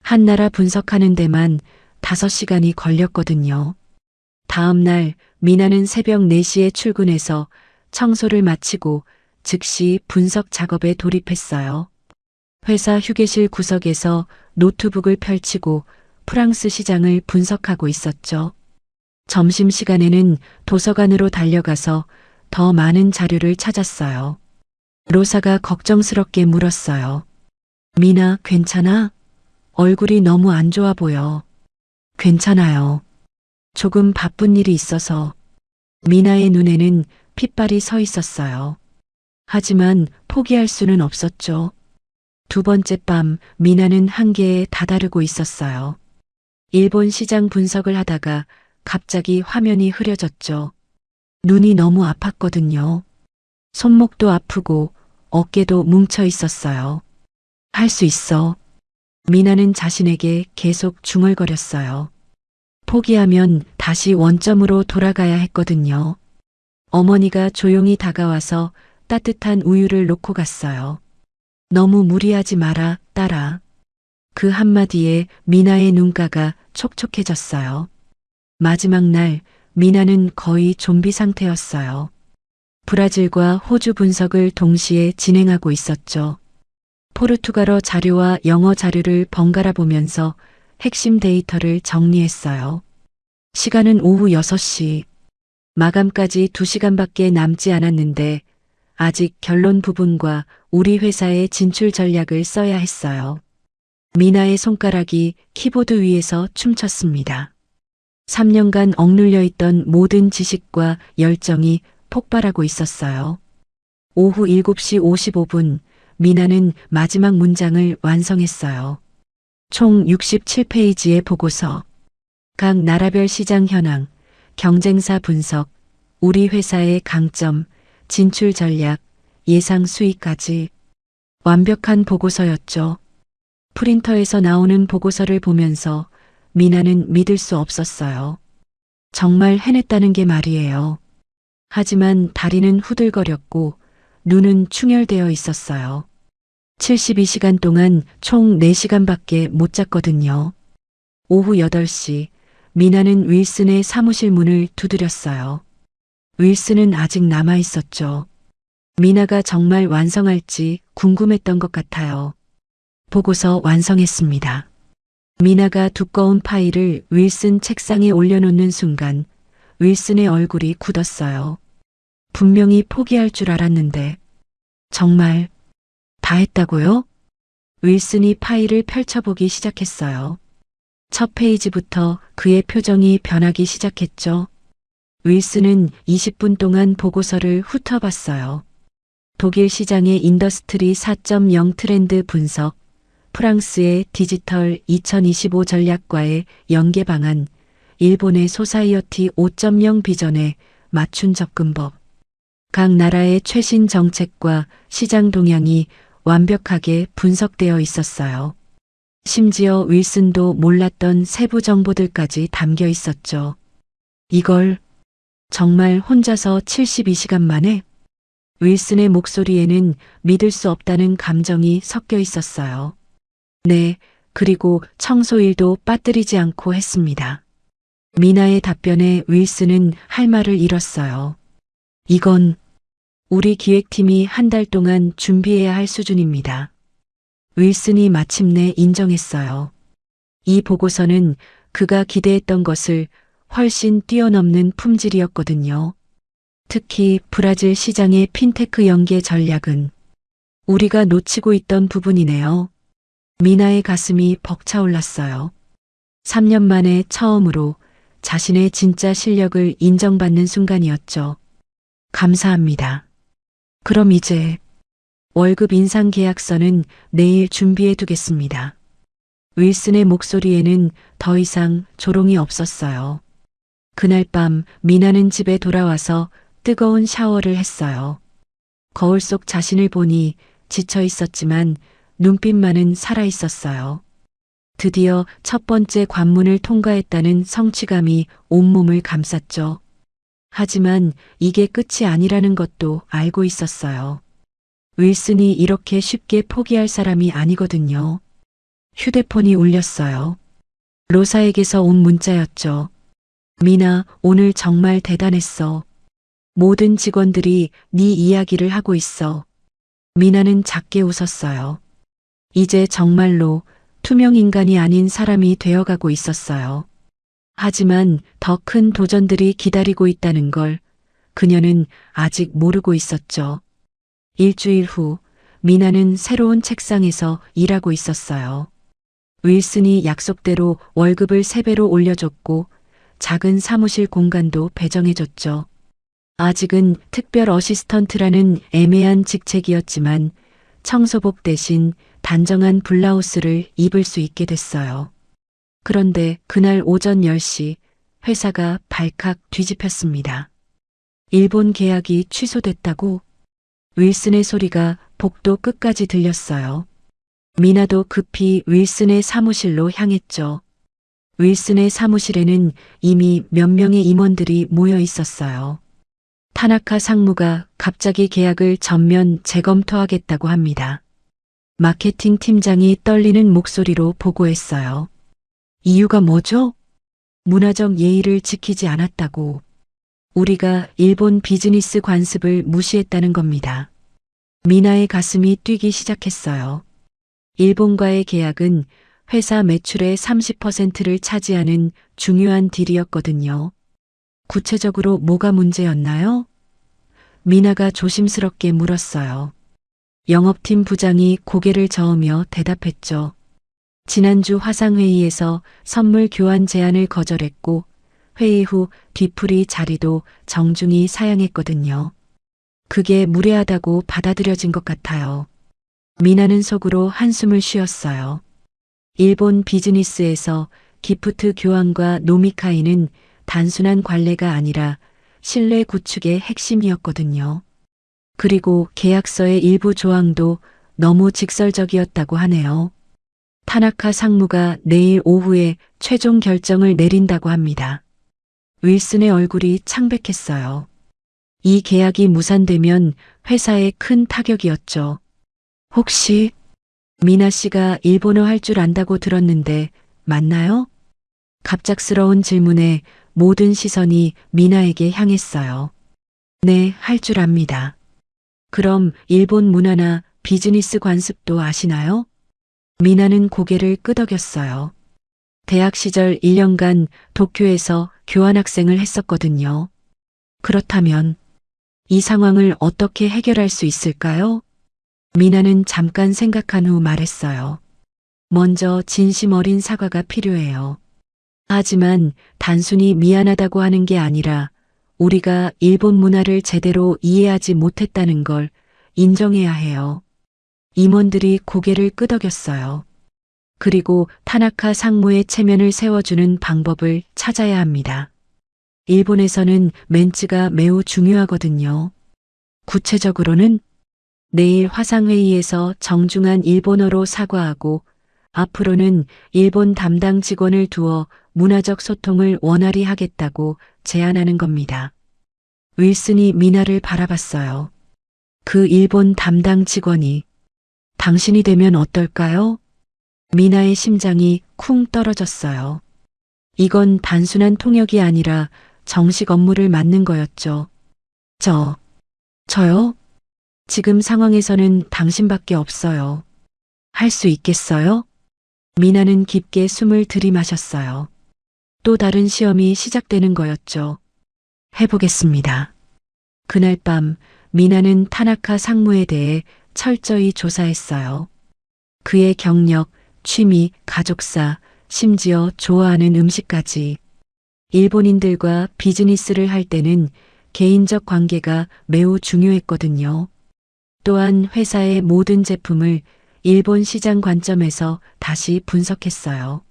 한 나라 분석하는 데만 5시간이 걸렸거든요. 다음 날 미나는 새벽 4시에 출근해서 청소를 마치고 즉시 분석 작업에 돌입했어요. 회사 휴게실 구석에서 노트북을 펼치고 프랑스 시장을 분석하고 있었죠. 점심시간에는 도서관으로 달려가서 더 많은 자료를 찾았어요. 로사가 걱정스럽게 물었어요. 미나, 괜찮아? 얼굴이 너무 안 좋아 보여. 괜찮아요. 조금 바쁜 일이 있어서. 미나의 눈에는 핏발이 서 있었어요. 하지만 포기할 수는 없었죠. 2번째 밤 미나는 한계에 다다르고 있었어요. 일본 시장 분석을 하다가 갑자기 화면이 흐려졌죠. 눈이 너무 아팠거든요. 손목도 아프고 어깨도 뭉쳐 있었어요. 할 수 있어. 미나는 자신에게 계속 중얼거렸어요. 포기하면 다시 원점으로 돌아가야 했거든요. 어머니가 조용히 다가와서 따뜻한 우유를 놓고 갔어요. 너무 무리하지 마라, 딸아. 그 한마디에 미나의 눈가가 촉촉해졌어요. 마지막 날 미나는 거의 좀비 상태였어요. 브라질과 호주 분석을 동시에 진행하고 있었죠. 포르투갈어 자료와 영어 자료를 번갈아 보면서 핵심 데이터를 정리했어요. 시간은 오후 6시. 마감까지 2시간밖에 남지 않았는데 아직 결론 부분과 우리 회사의 진출 전략을 써야 했어요. 미나의 손가락이 키보드 위에서 춤췄습니다. 3년간 억눌려 있던 모든 지식과 열정이 폭발하고 있었어요. 오후 7시 55분 미나는 마지막 문장을 완성했어요. 총 67페이지의 보고서. 각 나라별 시장 현황, 경쟁사 분석, 우리 회사의 강점, 진출 전략, 예상 수익까지. 완벽한 보고서였죠. 프린터에서 나오는 보고서를 보면서 미나는 믿을 수 없었어요. 정말 해냈다는 게 말이에요. 하지만 다리는 후들거렸고 눈은 충혈되어 있었어요. 72시간 동안 총 4시간밖에 못 잤거든요. 오후 8시 미나는 윌슨의 사무실 문을 두드렸어요. 윌슨은 아직 남아 있었죠. 미나가 정말 완성할지 궁금했던 것 같아요. 보고서 완성했습니다. 미나가 두꺼운 파일을 윌슨 책상에 올려놓는 순간 윌슨의 얼굴이 굳었어요. 분명히 포기할 줄 알았는데 정말 다 했다고요? 윌슨이 파일을 펼쳐보기 시작했어요. 첫 페이지부터 그의 표정이 변하기 시작했죠. 윌슨은 20분 동안 보고서를 훑어봤어요. 독일 시장의 인더스트리 4.0 트렌드 분석, 프랑스의 디지털 2025 전략과의 연계 방안, 일본의 소사이어티 5.0 비전에 맞춘 접근법. 각 나라의 최신 정책과 시장 동향이 완벽하게 분석되어 있었어요. 심지어 윌슨도 몰랐던 세부 정보들까지 담겨 있었죠. 이걸 정말 혼자서 72시간 만에? 윌슨의 목소리에는 믿을 수 없다는 감정이 섞여 있었어요. 네, 그리고 청소일도 빠뜨리지 않고 했습니다. 미나의 답변에 윌슨은 할 말을 잃었어요. 이건 우리 기획팀이 한 달 동안 준비해야 할 수준입니다. 윌슨이 마침내 인정했어요. 이 보고서는 그가 기대했던 것을 훨씬 뛰어넘는 품질이었거든요. 특히 브라질 시장의 핀테크 연계 전략은 우리가 놓치고 있던 부분이네요. 미나의 가슴이 벅차올랐어요. 3년 만에 처음으로 자신의 진짜 실력을 인정받는 순간이었죠. 감사합니다. 그럼 이제 월급 인상 계약서는 내일 준비해 두겠습니다. 윌슨의 목소리에는 더 이상 조롱이 없었어요. 그날 밤 미나는 집에 돌아와서 뜨거운 샤워를 했어요. 거울 속 자신을 보니 지쳐 있었지만 눈빛만은 살아 있었어요. 드디어 첫 번째 관문을 통과했다는 성취감이 온몸을 감쌌죠. 하지만 이게 끝이 아니라는 것도 알고 있었어요. 윌슨이 이렇게 쉽게 포기할 사람이 아니거든요. 휴대폰이 울렸어요. 로사에게서 온 문자였죠. 미나, 오늘 정말 대단했어. 모든 직원들이 네 이야기를 하고 있어. 미나는 작게 웃었어요. 이제 정말로 투명 인간이 아닌 사람이 되어가고 있었어요. 하지만 더 큰 도전들이 기다리고 있다는 걸 그녀는 아직 모르고 있었죠. 일주일 후 미나는 새로운 책상에서 일하고 있었어요. 윌슨이 약속대로 월급을 3배로 올려줬고 작은 사무실 공간도 배정해줬죠. 아직은 특별 어시스턴트라는 애매한 직책이었지만 청소복 대신 단정한 블라우스를 입을 수 있게 됐어요. 그런데 그날 오전 10시 회사가 발칵 뒤집혔습니다. 일본 계약이 취소됐다고? 윌슨의 소리가 복도 끝까지 들렸어요. 미나도 급히 윌슨의 사무실로 향했죠. 윌슨의 사무실에는 이미 몇 명의 임원들이 모여 있었어요. 타나카 상무가 갑자기 계약을 전면 재검토하겠다고 합니다. 마케팅 팀장이 떨리는 목소리로 보고했어요. 이유가 뭐죠? 문화적 예의를 지키지 않았다고. 우리가 일본 비즈니스 관습을 무시했다는 겁니다. 미나의 가슴이 뛰기 시작했어요. 일본과의 계약은 회사 매출의 30%를 차지하는 중요한 딜이었거든요. 구체적으로 뭐가 문제였나요? 미나가 조심스럽게 물었어요. 영업팀 부장이 고개를 저으며 대답했죠. 지난주 화상회의에서 선물 교환 제안을 거절했고 회의 후 뒤풀이 자리도 정중히 사양했거든요. 그게 무례하다고 받아들여진 것 같아요. 미나는 속으로 한숨을 쉬었어요. 일본 비즈니스에서 기프트 교환과 노미카이는 단순한 관례가 아니라 신뢰 구축의 핵심이었거든요. 그리고 계약서의 일부 조항도 너무 직설적이었다고 하네요. 타나카 상무가 내일 오후에 최종 결정을 내린다고 합니다. 윌슨의 얼굴이 창백했어요. 이 계약이 무산되면 회사에 큰 타격이었죠. 혹시 미나 씨가 일본어 할 줄 안다고 들었는데 맞나요? 갑작스러운 질문에 모든 시선이 미나에게 향했어요. 네, 할 줄 압니다. 그럼 일본 문화나 비즈니스 관습도 아시나요? 미나는 고개를 끄덕였어요. 대학 시절 1년간 도쿄에서 교환학생을 했었거든요. 그렇다면 이 상황을 어떻게 해결할 수 있을까요? 미나는 잠깐 생각한 후 말했어요. 먼저 진심 어린 사과가 필요해요. 하지만 단순히 미안하다고 하는 게 아니라 우리가 일본 문화를 제대로 이해하지 못했다는 걸 인정해야 해요. 임원들이 고개를 끄덕였어요. 그리고 타나카 상무의 체면을 세워주는 방법을 찾아야 합니다. 일본에서는 멘츠가 매우 중요하거든요. 구체적으로는 내일 화상회의에서 정중한 일본어로 사과하고 앞으로는 일본 담당 직원을 두어 문화적 소통을 원활히 하겠다고 제안하는 겁니다. 윌슨이 미나를 바라봤어요. 그 일본 담당 직원이 당신이 되면 어떨까요? 미나의 심장이 쿵 떨어졌어요. 이건 단순한 통역이 아니라 정식 업무를 맡는 거였죠. 저요? 지금 상황에서는 당신밖에 없어요. 할 수 있겠어요? 미나는 깊게 숨을 들이마셨어요. 또 다른 시험이 시작되는 거였죠. 해보겠습니다. 그날 밤 미나는 타나카 상무에 대해 철저히 조사했어요. 그의 경력, 취미, 가족사, 심지어 좋아하는 음식까지. 일본인들과 비즈니스를 할 때는 개인적 관계가 매우 중요했거든요. 또한 회사의 모든 제품을 일본 시장 관점에서 다시 분석했어요.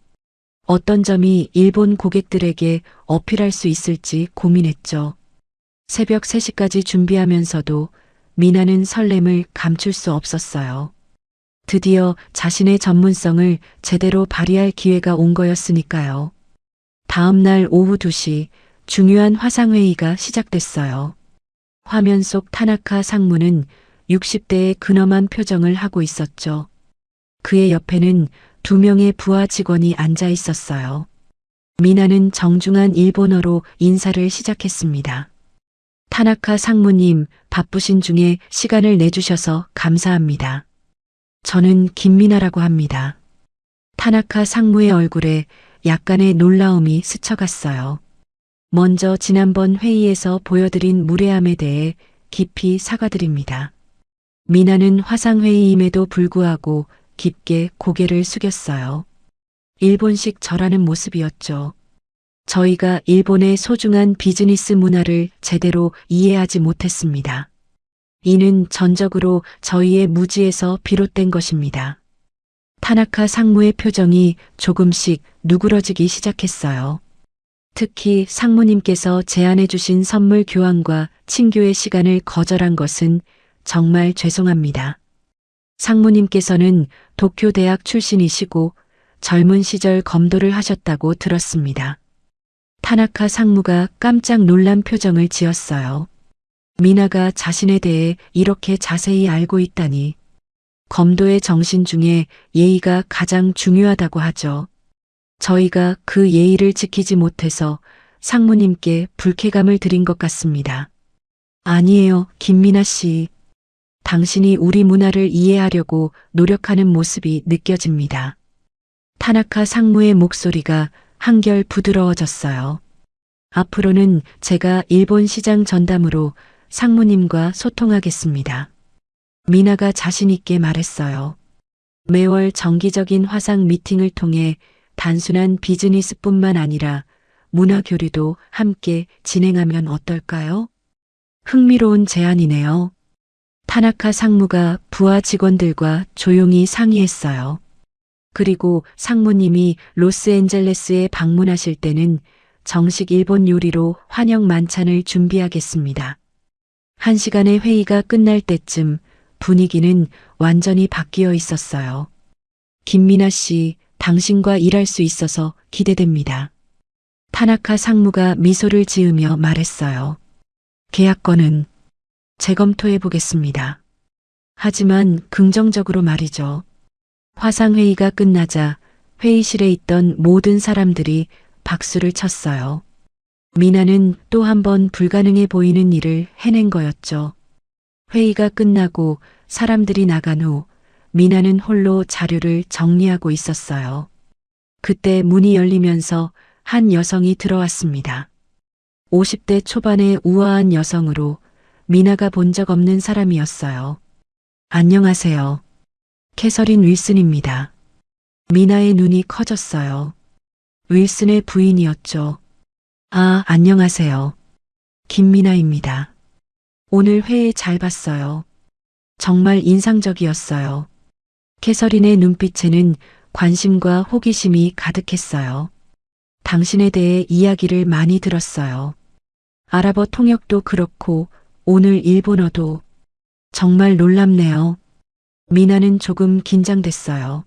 어떤 점이 일본 고객들에게 어필할 수 있을지 고민했죠. 새벽 3시까지 준비하면서도 미나는 설렘을 감출 수 없었어요. 드디어 자신의 전문성을 제대로 발휘할 기회가 온 거였으니까요. 다음 날 오후 2시 중요한 화상회의가 시작됐어요. 화면 속 타나카 상무는 60대의 근엄한 표정을 하고 있었죠. 그의 옆에는 2명의 부하 직원이 앉아 있었어요. 미나는 정중한 일본어로 인사를 시작했습니다. 타나카 상무님, 바쁘신 중에 시간을 내주셔서 감사합니다. 저는 김미나라고 합니다. 타나카 상무의 얼굴에 약간의 놀라움이 스쳐갔어요. 먼저 지난번 회의에서 보여드린 무례함에 대해 깊이 사과드립니다. 미나는 화상회의임에도 불구하고 깊게 고개를 숙였어요. 일본식 절하는 모습이었죠. 저희가 일본의 소중한 비즈니스 문화를 제대로 이해하지 못했습니다. 이는 전적으로 저희의 무지에서 비롯된 것입니다. 타나카 상무의 표정이 조금씩 누그러지기 시작했어요. 특히 상무님께서 제안해 주신 선물 교환과 친교의 시간을 거절한 것은 정말 죄송합니다. 상무님께서는 도쿄 대학 출신이시고 젊은 시절 검도를 하셨다고 들었습니다. 타나카 상무가 깜짝 놀란 표정을 지었어요. 미나가 자신에 대해 이렇게 자세히 알고 있다니. 검도의 정신 중에 예의가 가장 중요하다고 하죠. 저희가 그 예의를 지키지 못해서 상무님께 불쾌감을 드린 것 같습니다. 아니에요, 김미나 씨. 당신이 우리 문화를 이해하려고 노력하는 모습이 느껴집니다. 타나카 상무의 목소리가 한결 부드러워졌어요. 앞으로는 제가 일본 시장 전담으로 상무님과 소통하겠습니다. 미나가 자신 있게 말했어요. 매월 정기적인 화상 미팅을 통해 단순한 비즈니스뿐만 아니라 문화 교류도 함께 진행하면 어떨까요? 흥미로운 제안이네요. 타나카 상무가 부하 직원들과 조용히 상의했어요. 그리고 상무님이 로스앤젤레스에 방문하실 때는 정식 일본 요리로 환영 만찬을 준비하겠습니다. 1시간의 회의가 끝날 때쯤 분위기는 완전히 바뀌어 있었어요. 김미나 씨, 당신과 일할 수 있어서 기대됩니다. 타나카 상무가 미소를 지으며 말했어요. 계약건은 재검토해 보겠습니다. 하지만 긍정적으로 말이죠. 화상회의가 끝나자 회의실에 있던 모든 사람들이 박수를 쳤어요. 미나는 또 한 번 불가능해 보이는 일을 해낸 거였죠. 회의가 끝나고 사람들이 나간 후 미나는 홀로 자료를 정리하고 있었어요. 그때 문이 열리면서 한 여성이 들어왔습니다. 50대 초반의 우아한 여성으로 미나가 본 적 없는 사람이었어요. 안녕하세요. 캐서린 윌슨입니다. 미나의 눈이 커졌어요. 윌슨의 부인이었죠. 아, 안녕하세요. 김미나입니다. 오늘 회의 잘 봤어요. 정말 인상적이었어요. 캐서린의 눈빛에는 관심과 호기심이 가득했어요. 당신에 대해 이야기를 많이 들었어요. 아랍어 통역도 그렇고 오늘 일본어도 정말 놀랍네요. 미나는 조금 긴장됐어요.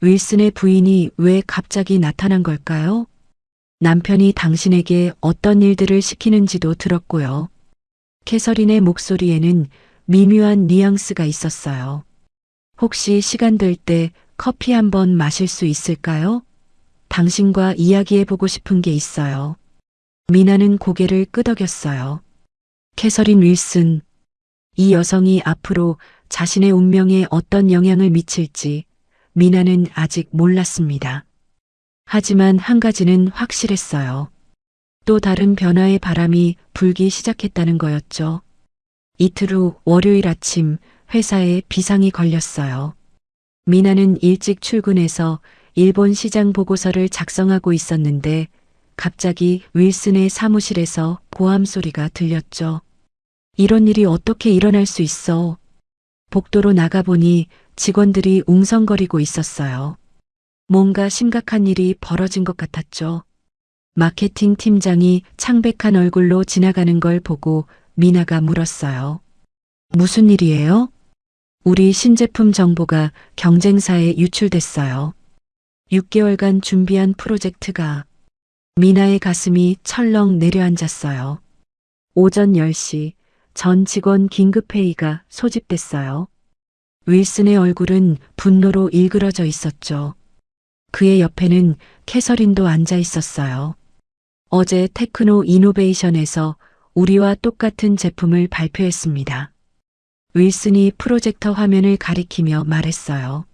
윌슨의 부인이 왜 갑자기 나타난 걸까요? 남편이 당신에게 어떤 일들을 시키는지도 들었고요. 캐서린의 목소리에는 미묘한 뉘앙스가 있었어요. 혹시 시간 될 때 커피 한 번 마실 수 있을까요? 당신과 이야기해보고 싶은 게 있어요. 미나는 고개를 끄덕였어요. 캐서린 윌슨, 이 여성이 앞으로 자신의 운명에 어떤 영향을 미칠지 미나는 아직 몰랐습니다. 하지만 한 가지는 확실했어요. 또 다른 변화의 바람이 불기 시작했다는 거였죠. 이틀 후 월요일 아침 회사에 비상이 걸렸어요. 미나는 일찍 출근해서 일본 시장 보고서를 작성하고 있었는데 갑자기 윌슨의 사무실에서 고함 소리가 들렸죠. 이런 일이 어떻게 일어날 수 있어? 복도로 나가보니 직원들이 웅성거리고 있었어요. 뭔가 심각한 일이 벌어진 것 같았죠. 마케팅 팀장이 창백한 얼굴로 지나가는 걸 보고 미나가 물었어요. 무슨 일이에요? 우리 신제품 정보가 경쟁사에 유출됐어요. 6개월간 준비한 프로젝트가 미나의 가슴이 철렁 내려앉았어요. 오전 10시 전 직원 긴급회의가 소집됐어요. 윌슨의 얼굴은 분노로 일그러져 있었죠. 그의 옆에는 캐서린도 앉아 있었어요. 어제 테크노 이노베이션에서 우리와 똑같은 제품을 발표했습니다. 윌슨이 프로젝터 화면을 가리키며 말했어요.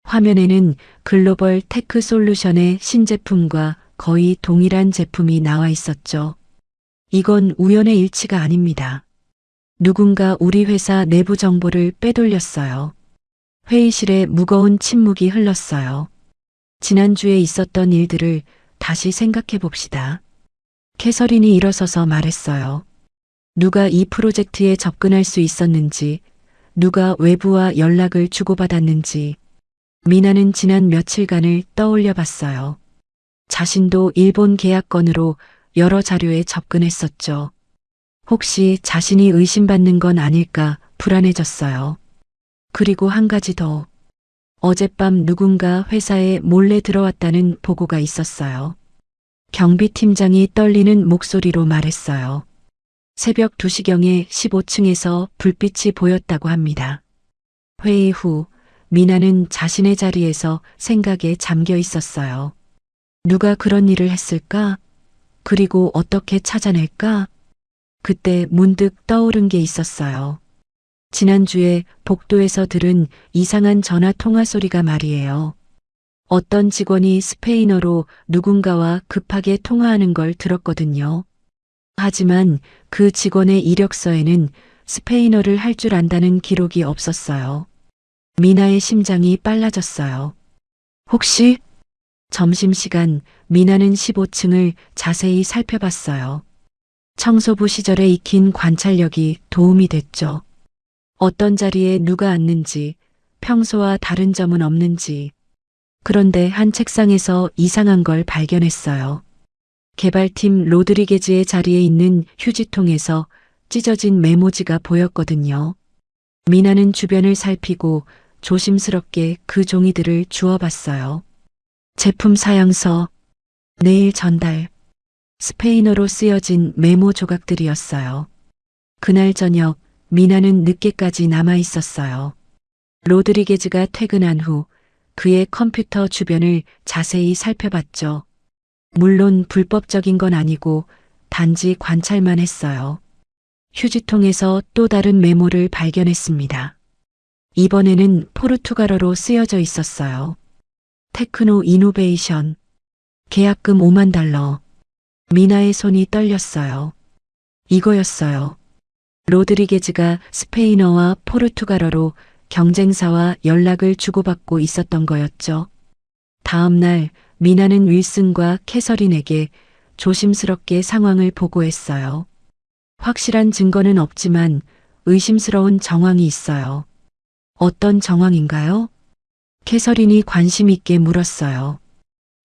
화면에는 글로벌 테크 솔루션의 신제품과 거의 동일한 제품이 나와 있었죠. 이건 우연의 일치가 아닙니다. 누군가 우리 회사 내부 정보를 빼돌렸어요. 회의실에 무거운 침묵이 흘렀어요. 지난주에 있었던 일들을 다시 생각해 봅시다. 캐서린이 일어서서 말했어요. 누가 이 프로젝트에 접근할 수 있었는지, 누가 외부와 연락을 주고받았는지, 미나는 지난 며칠간을 떠올려 봤어요. 자신도 일본 계약건으로 여러 자료에 접근했었죠. 혹시 자신이 의심받는 건 아닐까 불안해졌어요. 그리고 한 가지 더. 어젯밤 누군가 회사에 몰래 들어왔다는 보고가 있었어요. 경비팀장이 떨리는 목소리로 말했어요. 새벽 2시경에 15층에서 불빛이 보였다고 합니다. 회의 후 미나는 자신의 자리에서 생각에 잠겨 있었어요. 누가 그런 일을 했을까? 그리고 어떻게 찾아낼까? 그때 문득 떠오른 게 있었어요. 지난주에 복도에서 들은 이상한 전화 통화 소리가 말이에요. 어떤 직원이 스페인어로 누군가와 급하게 통화하는 걸 들었거든요. 하지만 그 직원의 이력서에는 스페인어를 할 줄 안다는 기록이 없었어요. 미나의 심장이 빨라졌어요. 혹시? 점심시간 미나는 15층을 자세히 살펴봤어요. 청소부 시절에 익힌 관찰력이 도움이 됐죠. 어떤 자리에 누가 앉는지, 평소와 다른 점은 없는지. 그런데 한 책상에서 이상한 걸 발견했어요. 개발팀 로드리게즈의 자리에 있는 휴지통에서 찢어진 메모지가 보였거든요. 미나는 주변을 살피고 조심스럽게 그 종이들을 주워봤어요. 제품 사양서, 내일 전달, 스페인어로 쓰여진 메모 조각들이었어요. 그날 저녁 미나는 늦게까지 남아 있었어요. 로드리게즈가 퇴근한 후 그의 컴퓨터 주변을 자세히 살펴봤죠. 물론 불법적인 건 아니고 단지 관찰만 했어요. 휴지통에서 또 다른 메모를 발견했습니다. 이번에는 포르투갈어로 쓰여져 있었어요. 테크노 이노베이션, 계약금 5만 달러. 미나의 손이 떨렸어요. 이거였어요. 로드리게즈가 스페인어와 포르투갈어로 경쟁사와 연락을 주고받고 있었던 거였죠. 다음 날 미나는 윌슨과 캐서린에게 조심스럽게 상황을 보고했어요. 확실한 증거는 없지만 의심스러운 정황이 있어요. 어떤 정황인가요? 캐서린이 관심 있게 물었어요.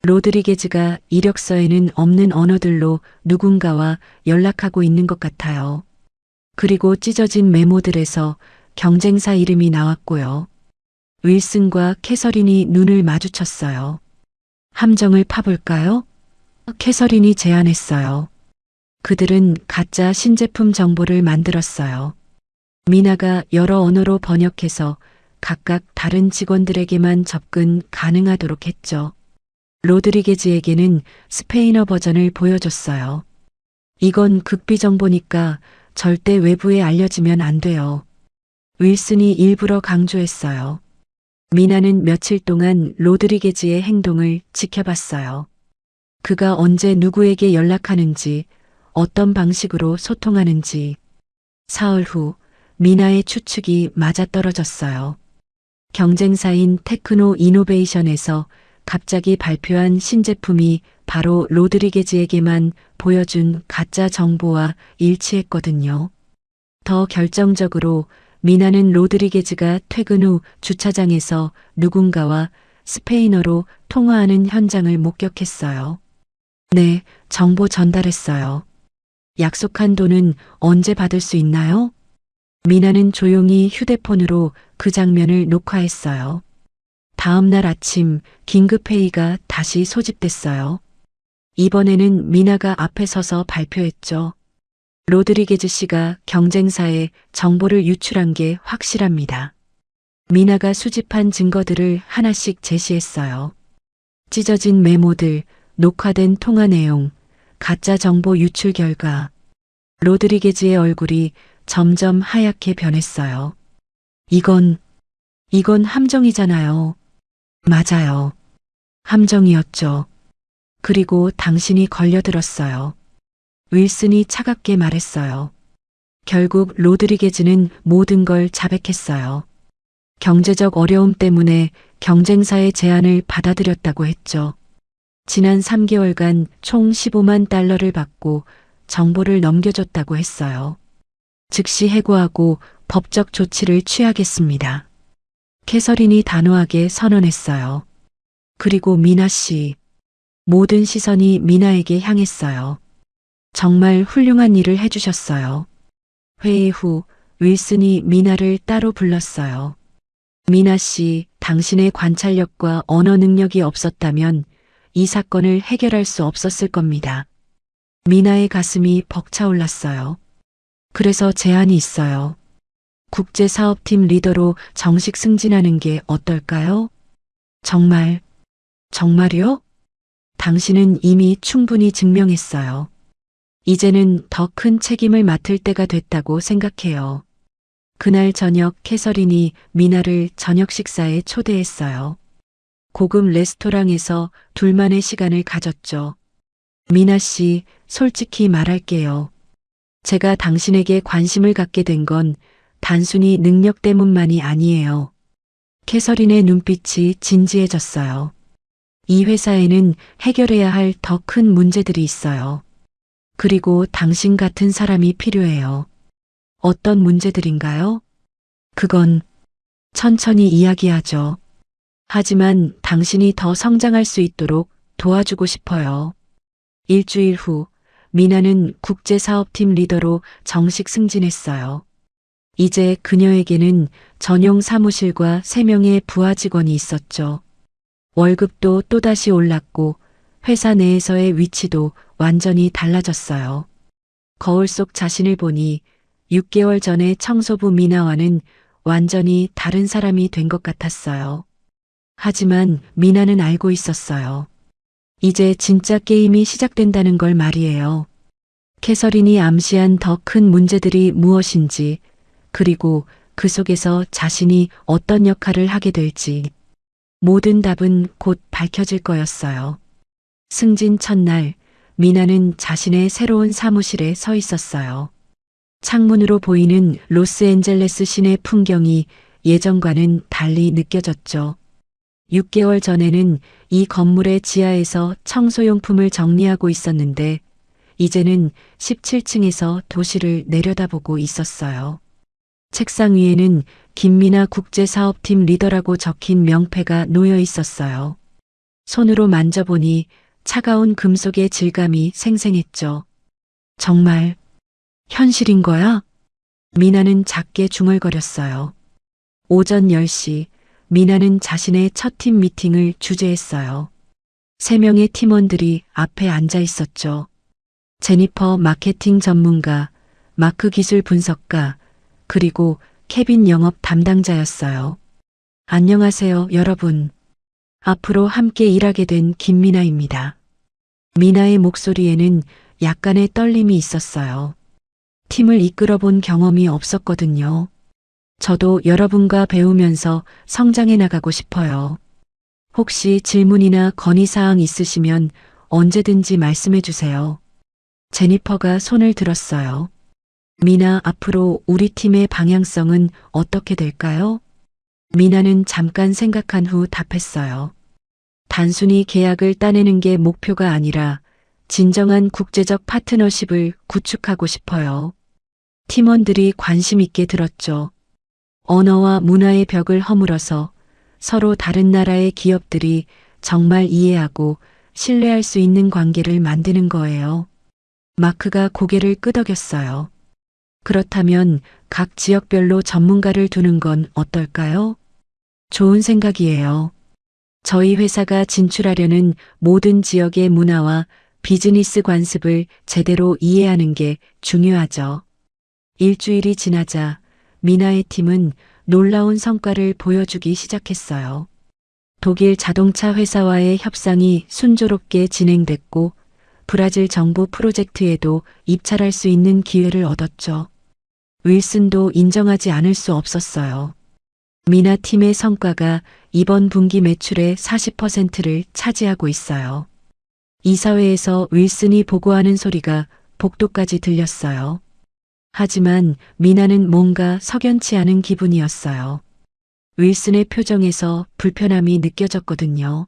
로드리게즈가 이력서에는 없는 언어들로 누군가와 연락하고 있는 것 같아요. 그리고 찢어진 메모들에서 경쟁사 이름이 나왔고요. 윌슨과 캐서린이 눈을 마주쳤어요. 함정을 파볼까요? 캐서린이 제안했어요. 그들은 가짜 신제품 정보를 만들었어요. 미나가 여러 언어로 번역해서 각각 다른 직원들에게만 접근 가능하도록 했죠. 로드리게즈에게는 스페인어 버전을 보여줬어요. 이건 극비 정보니까 절대 외부에 알려지면 안 돼요. 윌슨이 일부러 강조했어요. 미나는 며칠 동안 로드리게즈의 행동을 지켜봤어요. 그가 언제 누구에게 연락하는지, 어떤 방식으로 소통하는지. 사흘 후 미나의 추측이 맞아떨어졌어요. 경쟁사인 테크노 이노베이션에서 갑자기 발표한 신제품이 바로 로드리게즈에게만 보여준 가짜 정보와 일치했거든요. 더 결정적으로 미나는 로드리게즈가 퇴근 후 주차장에서 누군가와 스페인어로 통화하는 현장을 목격했어요. 네, 정보 전달했어요. 약속한 돈은 언제 받을 수 있나요? 미나는 조용히 휴대폰으로 그 장면을 녹화했어요. 다음 날 아침 긴급회의가 다시 소집됐어요. 이번에는 미나가 앞에 서서 발표했죠. 로드리게즈 씨가 경쟁사에 정보를 유출한 게 확실합니다. 미나가 수집한 증거들을 하나씩 제시했어요. 찢어진 메모들, 녹화된 통화 내용, 가짜 정보 유출 결과. 로드리게즈의 얼굴이 점점 하얗게 변했어요. 이건 함정이잖아요. 맞아요. 함정이었죠. 그리고 당신이 걸려들었어요. 윌슨이 차갑게 말했어요. 결국 로드리게즈는 모든 걸 자백했어요. 경제적 어려움 때문에 경쟁사의 제안을 받아들였다고 했죠. 지난 3개월간 총 15만 달러를 받고 정보를 넘겨줬다고 했어요. 즉시 해고하고 법적 조치를 취하겠습니다. 캐서린이 단호하게 선언했어요. 그리고 미나 씨. 모든 시선이 미나에게 향했어요. 정말 훌륭한 일을 해주셨어요. 회의 후 윌슨이 미나를 따로 불렀어요. 미나 씨, 당신의 관찰력과 언어 능력이 없었다면 이 사건을 해결할 수 없었을 겁니다. 미나의 가슴이 벅차올랐어요. 그래서 제안이 있어요. 국제사업팀 리더로 정식 승진하는 게 어떨까요? 정말요? 당신은 이미 충분히 증명했어요. 이제는 더 큰 책임을 맡을 때가 됐다고 생각해요. 그날 저녁 캐서린이 미나를 저녁 식사에 초대했어요. 고급 레스토랑에서 둘만의 시간을 가졌죠. 미나 씨, 솔직히 말할게요. 제가 당신에게 관심을 갖게 된 건 단순히 능력 때문만이 아니에요. 캐서린의 눈빛이 진지해졌어요. 이 회사에는 해결해야 할 더 큰 문제들이 있어요. 그리고 당신 같은 사람이 필요해요. 어떤 문제들인가요? 그건 천천히 이야기하죠. 하지만 당신이 더 성장할 수 있도록 도와주고 싶어요. 일주일 후 미나는 국제사업팀 리더로 정식 승진했어요. 이제 그녀에게는 전용 사무실과 3명의 부하 직원이 있었죠. 월급도 또다시 올랐고 회사 내에서의 위치도 완전히 달라졌어요. 거울 속 자신을 보니 6개월 전의 청소부 미나와는 완전히 다른 사람이 된 것 같았어요. 하지만 미나는 알고 있었어요. 이제 진짜 게임이 시작된다는 걸 말이에요. 캐서린이 암시한 더 큰 문제들이 무엇인지, 그리고 그 속에서 자신이 어떤 역할을 하게 될지. 모든 답은 곧 밝혀질 거였어요. 승진 첫날, 미나는 자신의 새로운 사무실에 서 있었어요. 창문으로 보이는 로스앤젤레스 시내 풍경이 예전과는 달리 느껴졌죠. 6개월 전에는 이 건물의 지하에서 청소용품을 정리하고 있었는데 이제는 17층에서 도시를 내려다보고 있었어요. 책상 위에는 김미나 국제사업팀 리더라고 적힌 명패가 놓여 있었어요. 손으로 만져보니 차가운 금속의 질감이 생생했죠. 정말 현실인 거야? 미나는 작게 중얼거렸어요. 오전 10시 미나는 자신의 첫 팀 미팅을 주재했어요. 3명의 팀원들이 앞에 앉아 있었죠. 제니퍼 마케팅 전문가, 마크 기술 분석가, 그리고 케빈 영업 담당자였어요. 안녕하세요, 여러분. 앞으로 함께 일하게 된 김미나입니다. 미나의 목소리에는 약간의 떨림이 있었어요. 팀을 이끌어 본 경험이 없었거든요. 저도 여러분과 배우면서 성장해 나가고 싶어요. 혹시 질문이나 건의사항 있으시면 언제든지 말씀해 주세요. 제니퍼가 손을 들었어요. 미나, 앞으로 우리 팀의 방향성은 어떻게 될까요? 미나는 잠깐 생각한 후 답했어요. 단순히 계약을 따내는 게 목표가 아니라 진정한 국제적 파트너십을 구축하고 싶어요. 팀원들이 관심 있게 들었죠. 언어와 문화의 벽을 허물어서 서로 다른 나라의 기업들이 정말 이해하고 신뢰할 수 있는 관계를 만드는 거예요. 마크가 고개를 끄덕였어요. 그렇다면 각 지역별로 전문가를 두는 건 어떨까요? 좋은 생각이에요. 저희 회사가 진출하려는 모든 지역의 문화와 비즈니스 관습을 제대로 이해하는 게 중요하죠. 일주일이 지나자 미나의 팀은 놀라운 성과를 보여주기 시작했어요. 독일 자동차 회사와의 협상이 순조롭게 진행됐고 브라질 정부 프로젝트에도 입찰할 수 있는 기회를 얻었죠. 윌슨도 인정하지 않을 수 없었어요. 미나 팀의 성과가 이번 분기 매출의 40%를 차지하고 있어요. 이사회에서 윌슨이 보고하는 소리가 복도까지 들렸어요. 하지만 미나는 뭔가 석연치 않은 기분이었어요. 윌슨의 표정에서 불편함이 느껴졌거든요.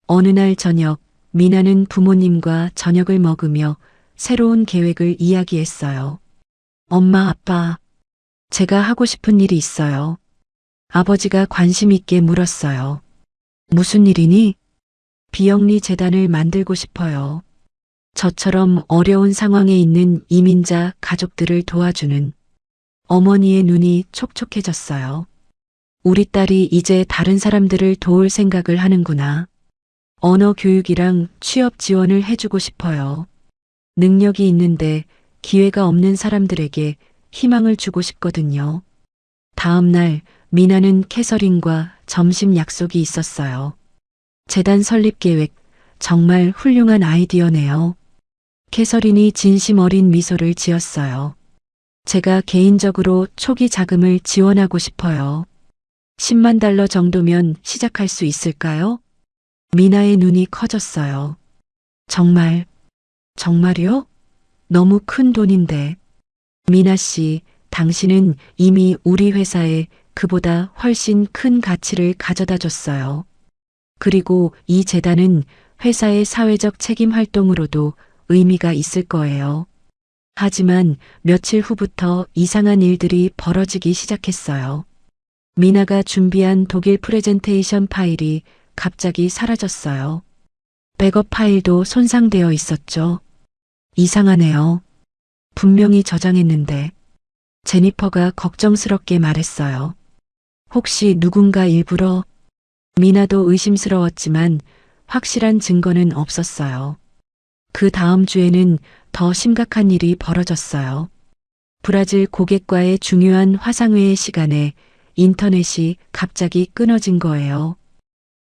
어느 날 저녁, 미나는 부모님과 저녁을 먹으며 새로운 계획을 이야기했어요. 엄마, 아빠, 제가 하고 싶은 일이 있어요. 아버지가 관심 있게 물었어요. 무슨 일이니? 비영리 재단을 만들고 싶어요. 저처럼 어려운 상황에 있는 이민자 가족들을 도와주는. 어머니의 눈이 촉촉해졌어요. 우리 딸이 이제 다른 사람들을 도울 생각을 하는구나. 언어 교육이랑 취업 지원을 해주고 싶어요. 능력이 있는데 기회가 없는 사람들에게 희망을 주고 싶거든요. 다음 날 미나는 캐서린과 점심 약속이 있었어요. 재단 설립 계획, 정말 훌륭한 아이디어네요. 캐서린이 진심 어린 미소를 지었어요. 제가 개인적으로 초기 자금을 지원하고 싶어요. 10만 달러 정도면 시작할 수 있을까요? 미나의 눈이 커졌어요. 정말요? 너무 큰 돈인데. 미나 씨, 당신은 이미 우리 회사에 그보다 훨씬 큰 가치를 가져다 줬어요. 그리고 이 재단은 회사의 사회적 책임 활동으로도 의미가 있을 거예요. 하지만 며칠 후부터 이상한 일들이 벌어지기 시작했어요. 미나가 준비한 독일 프레젠테이션 파일이 갑자기 사라졌어요. 백업 파일도 손상되어 있었죠. 이상하네요. 분명히 저장했는데. 제니퍼가 걱정스럽게 말했어요. 혹시 누군가 일부러? 미나도 의심스러웠지만 확실한 증거는 없었어요. 그 다음 주에는 더 심각한 일이 벌어졌어요. 브라질 고객과의 중요한 화상회의 시간에 인터넷이 갑자기 끊어진 거예요.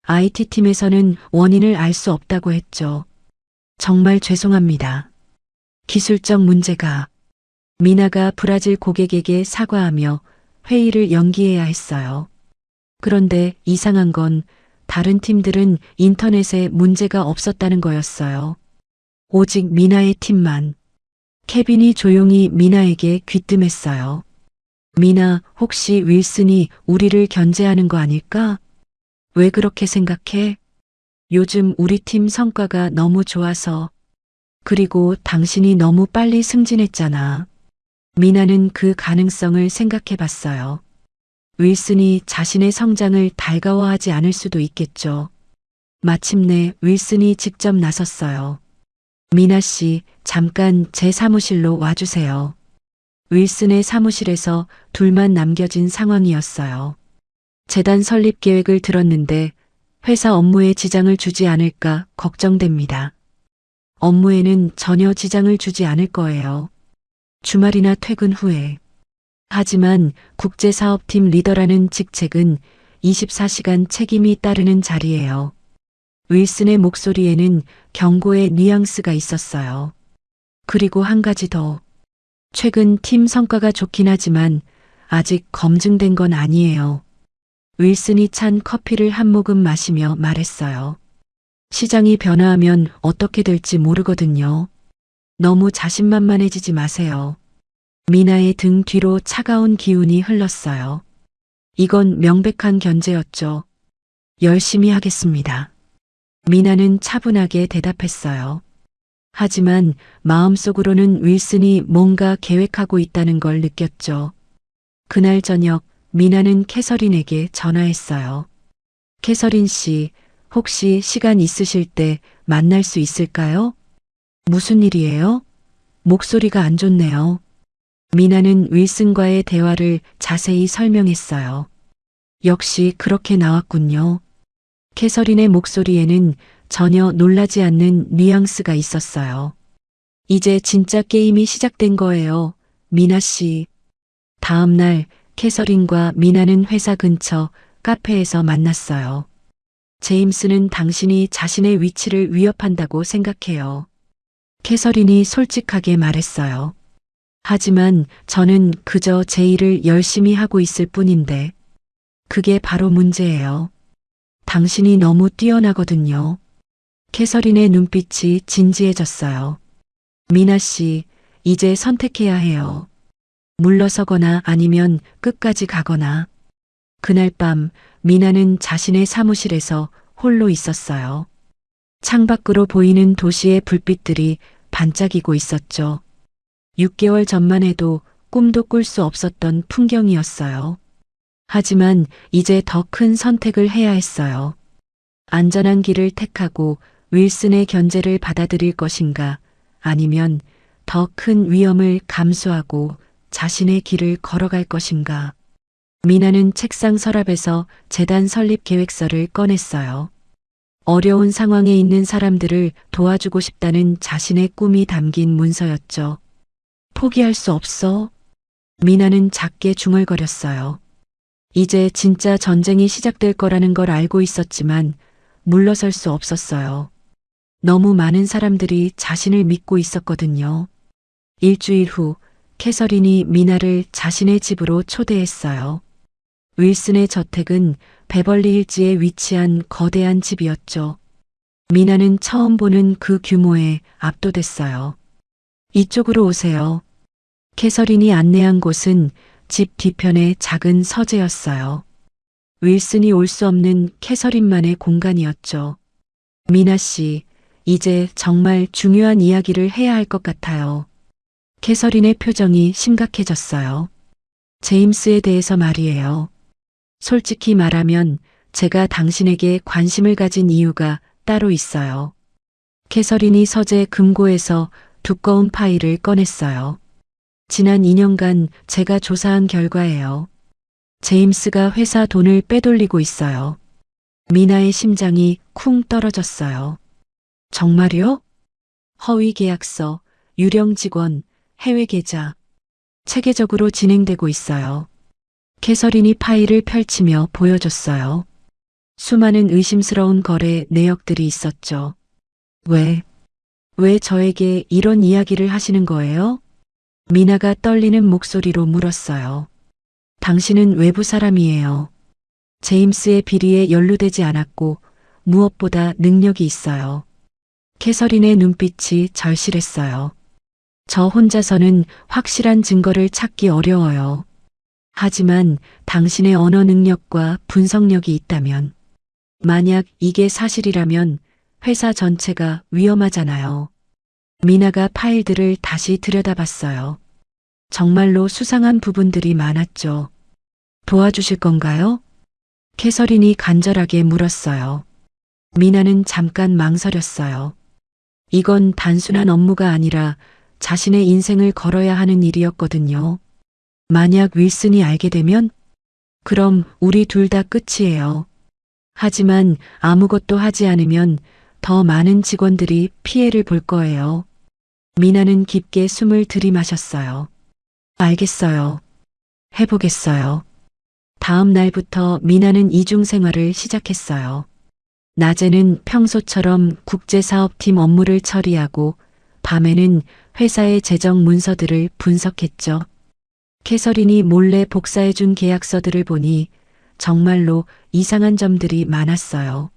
IT팀에서는 원인을 알 수 없다고 했죠. 정말 죄송합니다. 기술적 문제가. 미나가 브라질 고객에게 사과하며 회의를 연기해야 했어요. 그런데 이상한 건 다른 팀들은 인터넷에 문제가 없었다는 거였어요. 오직 미나의 팀만. 케빈이 조용히 미나에게 귀뜸했어요. 미나, 혹시 윌슨이 우리를 견제하는 거 아닐까? 왜 그렇게 생각해? 요즘 우리 팀 성과가 너무 좋아서. 그리고 당신이 너무 빨리 승진했잖아. 미나는 그 가능성을 생각해 봤어요. 윌슨이 자신의 성장을 달가워하지 않을 수도 있겠죠. 마침내 윌슨이 직접 나섰어요. 미나 씨, 잠깐 제 사무실로 와주세요. 윌슨의 사무실에서 둘만 남겨진 상황이었어요. 재단 설립 계획을 들었는데 회사 업무에 지장을 주지 않을까 걱정됩니다. 업무에는 전혀 지장을 주지 않을 거예요. 주말이나 퇴근 후에. 하지만 국제사업팀 리더라는 직책은 24시간 책임이 따르는 자리예요. 윌슨의 목소리에는 경고의 뉘앙스가 있었어요. 그리고 한 가지 더. 최근 팀 성과가 좋긴 하지만 아직 검증된 건 아니에요. 윌슨이 찬 커피를 한 모금 마시며 말했어요. 시장이 변화하면 어떻게 될지 모르거든요. 너무 자신만만해지지 마세요. 미나의 등 뒤로 차가운 기운이 흘렀어요. 이건 명백한 견제였죠. 열심히 하겠습니다. 미나는 차분하게 대답했어요. 하지만 마음속으로는 윌슨이 뭔가 계획하고 있다는 걸 느꼈죠. 그날 저녁 미나는 캐서린에게 전화했어요. 캐서린 씨, 혹시 시간 있으실 때 만날 수 있을까요? 무슨 일이에요? 목소리가 안 좋네요. 미나는 윌슨과의 대화를 자세히 설명했어요. 역시 그렇게 나왔군요. 캐서린의 목소리에는 전혀 놀라지 않는 뉘앙스가 있었어요. 이제 진짜 게임이 시작된 거예요, 미나 씨. 다음 날 캐서린과 미나는 회사 근처 카페에서 만났어요. 제임스는 당신이 자신의 위치를 위협한다고 생각해요. 캐서린이 솔직하게 말했어요. 하지만 저는 그저 제 일을 열심히 하고 있을 뿐인데, 그게 바로 문제예요. 당신이 너무 뛰어나거든요. 캐서린의 눈빛이 진지해졌어요. 미나 씨, 이제 선택해야 해요. 물러서거나 아니면 끝까지 가거나. 그날 밤 미나는 자신의 사무실에서 홀로 있었어요. 창밖으로 보이는 도시의 불빛들이 반짝이고 있었죠. 6개월 전만 해도 꿈도 꿀 수 없었던 풍경이었어요. 하지만 이제 더 큰 선택을 해야 했어요. 안전한 길을 택하고 윌슨의 견제를 받아들일 것인가, 아니면 더 큰 위험을 감수하고 자신의 길을 걸어갈 것인가. 미나는 책상 서랍에서 재단 설립 계획서를 꺼냈어요. 어려운 상황에 있는 사람들을 도와주고 싶다는 자신의 꿈이 담긴 문서였죠. 포기할 수 없어. 미나는 작게 중얼거렸어요. 이제 진짜 전쟁이 시작될 거라는 걸 알고 있었지만 물러설 수 없었어요. 너무 많은 사람들이 자신을 믿고 있었거든요. 일주일 후 캐서린이 미나를 자신의 집으로 초대했어요. 윌슨의 저택은 베벌리 힐즈에 위치한 거대한 집이었죠. 미나는 처음 보는 그 규모에 압도됐어요. 이쪽으로 오세요. 캐서린이 안내한 곳은 집 뒤편의 작은 서재였어요. 윌슨이 올 수 없는 캐서린만의 공간이었죠. 미나 씨, 이제 정말 중요한 이야기를 해야 할 것 같아요. 캐서린의 표정이 심각해졌어요. 제임스에 대해서 말이에요. 솔직히 말하면 제가 당신에게 관심을 가진 이유가 따로 있어요. 캐서린이 서재 금고에서 두꺼운 파일을 꺼냈어요. 지난 2년간 제가 조사한 결과예요. 제임스가 회사 돈을 빼돌리고 있어요. 미나의 심장이 쿵 떨어졌어요. 정말요? 허위 계약서, 유령 직원, 해외 계좌. 체계적으로 진행되고 있어요. 캐서린이 파일을 펼치며 보여줬어요. 수많은 의심스러운 거래 내역들이 있었죠. 왜 저에게 이런 이야기를 하시는 거예요? 미나가 떨리는 목소리로 물었어요. 당신은 외부 사람이에요. 제임스의 비리에 연루되지 않았고 무엇보다 능력이 있어요. 캐서린의 눈빛이 절실했어요. 저 혼자서는 확실한 증거를 찾기 어려워요. 하지만 당신의 언어 능력과 분석력이 있다면 만약 이게 사실이라면 회사 전체가 위험하잖아요. 미나가 파일들을 다시 들여다봤어요. 정말로 수상한 부분들이 많았죠. 도와주실 건가요? 캐서린이 간절하게 물었어요. 미나는 잠깐 망설였어요. 이건 단순한 업무가 아니라 자신의 인생을 걸어야 하는 일이었거든요. 만약 윌슨이 알게 되면? 그럼 우리 둘 다 끝이에요. 하지만 아무것도 하지 않으면 더 많은 직원들이 피해를 볼 거예요. 미나는 깊게 숨을 들이마셨어요. 알겠어요. 해보겠어요. 다음 날부터 미나는 이중 생활을 시작했어요. 낮에는 평소처럼 국제사업팀 업무를 처리하고 밤에는 회사의 재정 문서들을 분석했죠. 캐서린이 몰래 복사해준 계약서들을 보니 정말로 이상한 점들이 많았어요.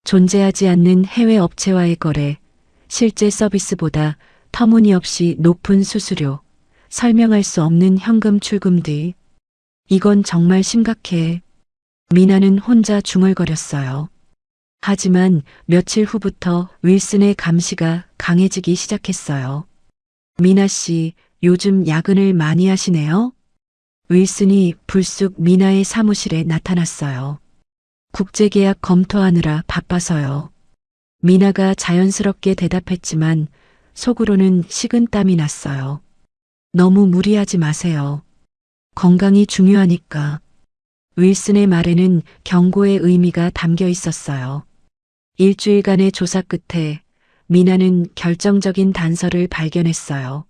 존재하지 않는 해외 업체와의 거래, 실제 서비스보다 터무니없이 높은 수수료, 설명할 수 없는 현금 출금들. 이건 정말 심각해. 미나는 혼자 중얼거렸어요. 하지만 며칠 후부터 윌슨의 감시가 강해지기 시작했어요. 미나 씨, 요즘 야근을 많이 하시네요? 윌슨이 불쑥 미나의 사무실에 나타났어요. 국제계약 검토하느라 바빠서요. 미나가 자연스럽게 대답했지만 속으로는 식은땀이 났어요. 너무 무리하지 마세요. 건강이 중요하니까. 윌슨의 말에는 경고의 의미가 담겨 있었어요. 일주일간의 조사 끝에 미나는 결정적인 단서를 발견했어요.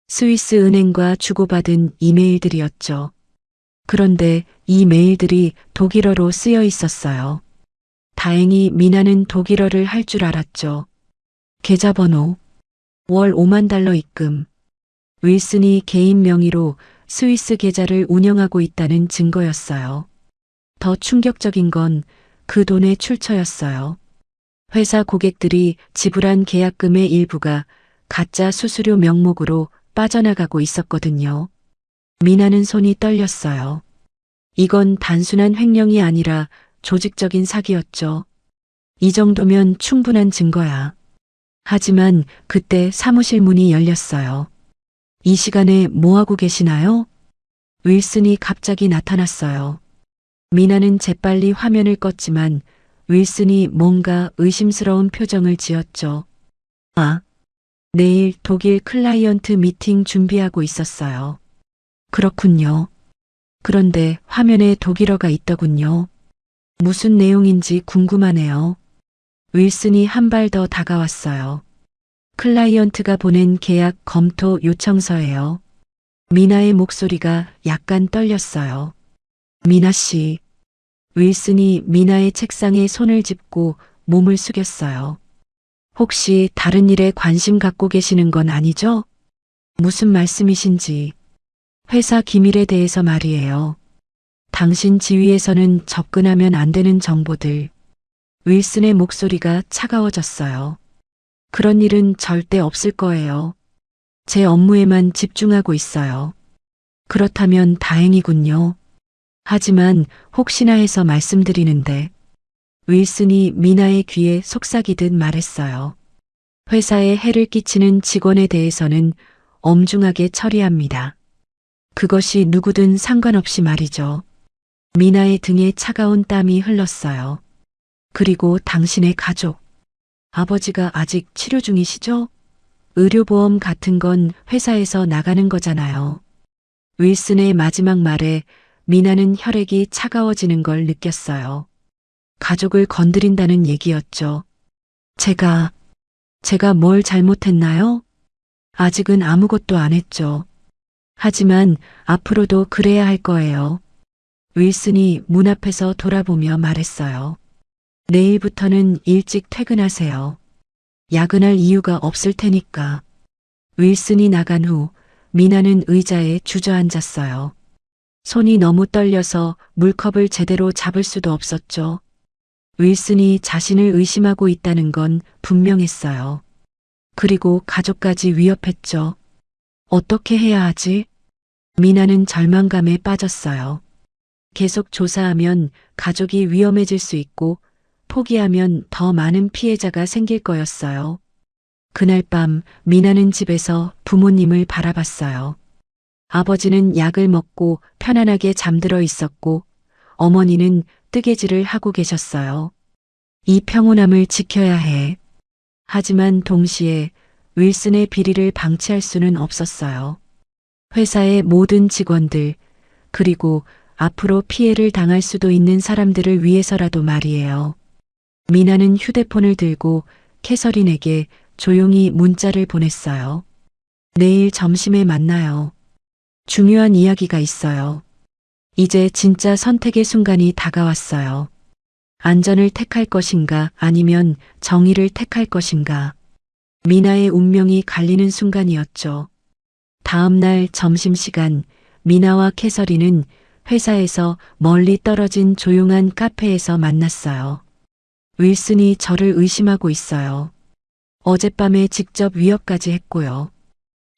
스위스 은행과 주고받은 이메일들이었죠. 그런데 이 메일들이 독일어로 쓰여 있었어요. 다행히 미나는 독일어를 할 줄 알았죠. 계좌번호, 월 5만 달러 입금. 윌슨이 개인 명의로 스위스 계좌를 운영하고 있다는 증거였어요. 더 충격적인 건 그 돈의 출처였어요. 회사 고객들이 지불한 계약금의 일부가 가짜 수수료 명목으로 빠져나가고 있었거든요. 미나는 손이 떨렸어요. 이건 단순한 횡령이 아니라 조직적인 사기였죠. 이 정도면 충분한 증거야. 하지만 그때 사무실 문이 열렸어요. 이 시간에 뭐하고 계시나요? 윌슨이 갑자기 나타났어요. 미나는 재빨리 화면을 껐지만 윌슨이 뭔가 의심스러운 표정을 지었죠. 아, 내일 독일 클라이언트 미팅 준비하고 있었어요. 그렇군요. 그런데 화면에 독일어가 있더군요. 무슨 내용인지 궁금하네요. 윌슨이 한 발 더 다가왔어요. 클라이언트가 보낸 계약 검토 요청서예요. 미나의 목소리가 약간 떨렸어요. 미나 씨. 윌슨이 미나의 책상에 손을 짚고 몸을 숙였어요. 혹시 다른 일에 관심 갖고 계시는 건 아니죠? 무슨 말씀이신지. 회사 기밀에 대해서 말이에요. 당신 지위에서는 접근하면 안 되는 정보들. 윌슨의 목소리가 차가워졌어요. 그런 일은 절대 없을 거예요. 제 업무에만 집중하고 있어요. 그렇다면 다행이군요. 하지만 혹시나 해서 말씀드리는데 윌슨이 미나의 귀에 속삭이듯 말했어요. 회사에 해를 끼치는 직원에 대해서는 엄중하게 처리합니다. 그것이 누구든 상관없이 말이죠. 미나의 등에 차가운 땀이 흘렀어요. 그리고 당신의 가족. 아버지가 아직 치료 중이시죠? 의료보험 같은 건 회사에서 나가는 거잖아요. 윌슨의 마지막 말에 미나는 혈액이 차가워지는 걸 느꼈어요. 가족을 건드린다는 얘기였죠. 제가 뭘 잘못했나요? 아직은 아무것도 안 했죠. 하지만 앞으로도 그래야 할 거예요. 윌슨이 문 앞에서 돌아보며 말했어요. 내일부터는 일찍 퇴근하세요. 야근할 이유가 없을 테니까. 윌슨이 나간 후 미나는 의자에 주저앉았어요. 손이 너무 떨려서 물컵을 제대로 잡을 수도 없었죠. 윌슨이 자신을 의심하고 있다는 건 분명했어요. 그리고 가족까지 위협했죠. 어떻게 해야 하지? 미나는 절망감에 빠졌어요. 계속 조사하면 가족이 위험해질 수 있고 포기하면 더 많은 피해자가 생길 거였어요. 그날 밤 미나는 집에서 부모님을 바라봤어요. 아버지는 약을 먹고 편안하게 잠들어 있었고 어머니는 뜨개질을 하고 계셨어요. 이 평온함을 지켜야 해. 하지만 동시에 윌슨의 비리를 방치할 수는 없었어요. 회사의 모든 직원들, 그리고 앞으로 피해를 당할 수도 있는 사람들을 위해서라도 말이에요. 미나는 휴대폰을 들고 캐서린에게 조용히 문자를 보냈어요. 내일 점심에 만나요. 중요한 이야기가 있어요. 이제 진짜 선택의 순간이 다가왔어요. 안전을 택할 것인가 아니면 정의를 택할 것인가. 미나의 운명이 갈리는 순간이었죠. 다음 날 점심시간 미나와 캐서린은 회사에서 멀리 떨어진 조용한 카페에서 만났어요. 윌슨이 저를 의심하고 있어요. 어젯밤에 직접 위협까지 했고요.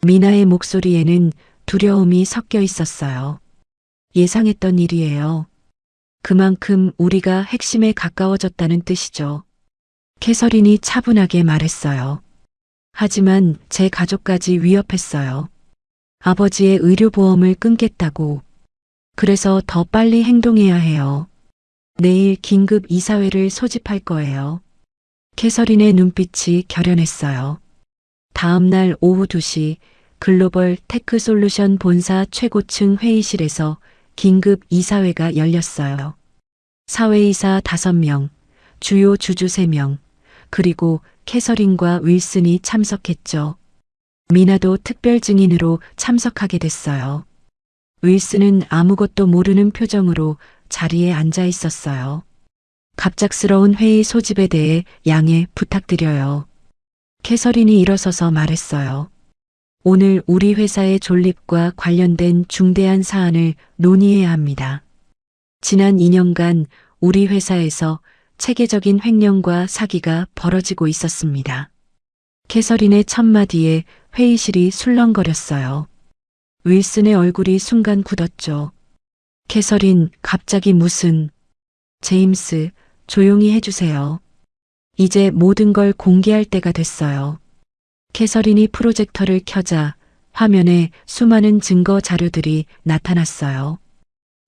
미나의 목소리에는 두려움이 섞여 있었어요. 예상했던 일이에요. 그만큼 우리가 핵심에 가까워졌다는 뜻이죠. 캐서린이 차분하게 말했어요. 하지만 제 가족까지 위협했어요. 아버지의 의료보험을 끊겠다고. 그래서 더 빨리 행동해야 해요. 내일 긴급 이사회를 소집할 거예요. 캐서린의 눈빛이 결연했어요. 다음 날 오후 2시 글로벌 테크 솔루션 본사 최고층 회의실에서 긴급 이사회가 열렸어요. 사회이사 5명, 주요 주주 3명, 그리고 캐서린과 윌슨이 참석했죠. 미나도 특별 증인으로 참석하게 됐어요. 윌슨은 아무것도 모르는 표정으로 자리에 앉아 있었어요. 갑작스러운 회의 소집에 대해 양해 부탁드려요. 캐서린이 일어서서 말했어요. 오늘 우리 회사의 존립과 관련된 중대한 사안을 논의해야 합니다. 지난 2년간 우리 회사에서 체계적인 횡령과 사기가 벌어지고 있었습니다. 캐서린의 첫 마디에 회의실이 술렁거렸어요. 윌슨의 얼굴이 순간 굳었죠. 캐서린, 갑자기 무슨... 제임스, 조용히 해주세요. 이제 모든 걸 공개할 때가 됐어요. 캐서린이 프로젝터를 켜자 화면에 수많은 증거 자료들이 나타났어요.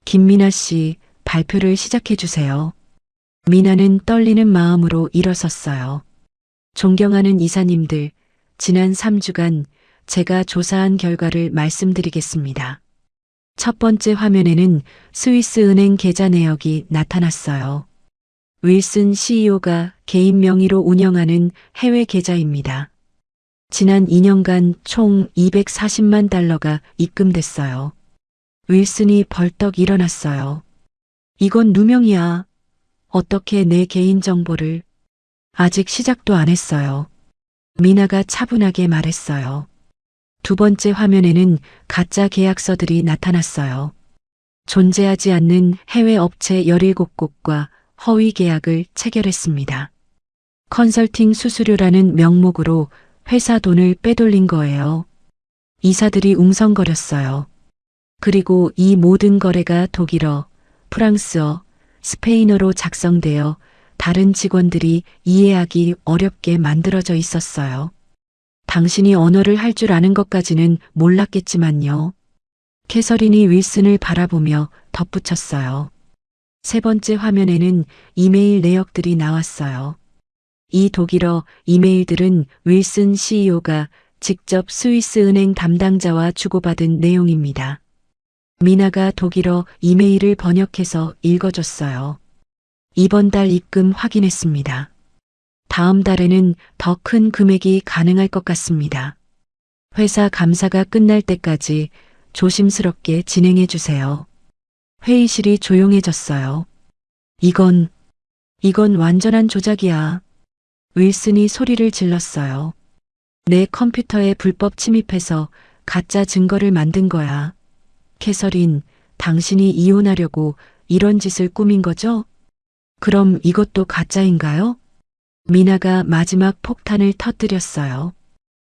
김미나 씨, 발표를 시작해 주세요. 미나는 떨리는 마음으로 일어섰어요. 존경하는 이사님들, 지난 3주간 제가 조사한 결과를 말씀드리겠습니다. 첫 번째 화면에는 스위스은행 계좌 내역이 나타났어요. 윌슨 CEO가 개인 명의로 운영하는 해외 계좌입니다. 지난 2년간 총 240만 달러가 입금됐어요. 윌슨이 벌떡 일어났어요. 이건 누명이야. 어떻게 내 개인정보를... 아직 시작도 안 했어요. 미나가 차분하게 말했어요. 두 번째 화면에는 가짜 계약서들이 나타났어요. 존재하지 않는 해외 업체 17곳과 허위 계약을 체결했습니다. 컨설팅 수수료라는 명목으로 회사 돈을 빼돌린 거예요. 이사들이 웅성거렸어요. 그리고 이 모든 거래가 독일어, 프랑스어, 스페인어로 작성되어 다른 직원들이 이해하기 어렵게 만들어져 있었어요. 당신이 언어를 할 줄 아는 것까지는 몰랐겠지만요. 캐서린이 윌슨을 바라보며 덧붙였어요. 세 번째 화면에는 이메일 내역들이 나왔어요. 이 독일어 이메일들은 윌슨 CEO가 직접 스위스 은행 담당자와 주고받은 내용입니다. 미나가 독일어 이메일을 번역해서 읽어줬어요. 이번 달 입금 확인했습니다. 다음 달에는 더 큰 금액이 가능할 것 같습니다. 회사 감사가 끝날 때까지 조심스럽게 진행해 주세요. 회의실이 조용해졌어요. 이건 완전한 조작이야. 윌슨이 소리를 질렀어요. 내 컴퓨터에 불법 침입해서 가짜 증거를 만든 거야. 캐서린, 당신이 이혼하려고 이런 짓을 꾸민 거죠? 그럼 이것도 가짜인가요? 미나가 마지막 폭탄을 터뜨렸어요.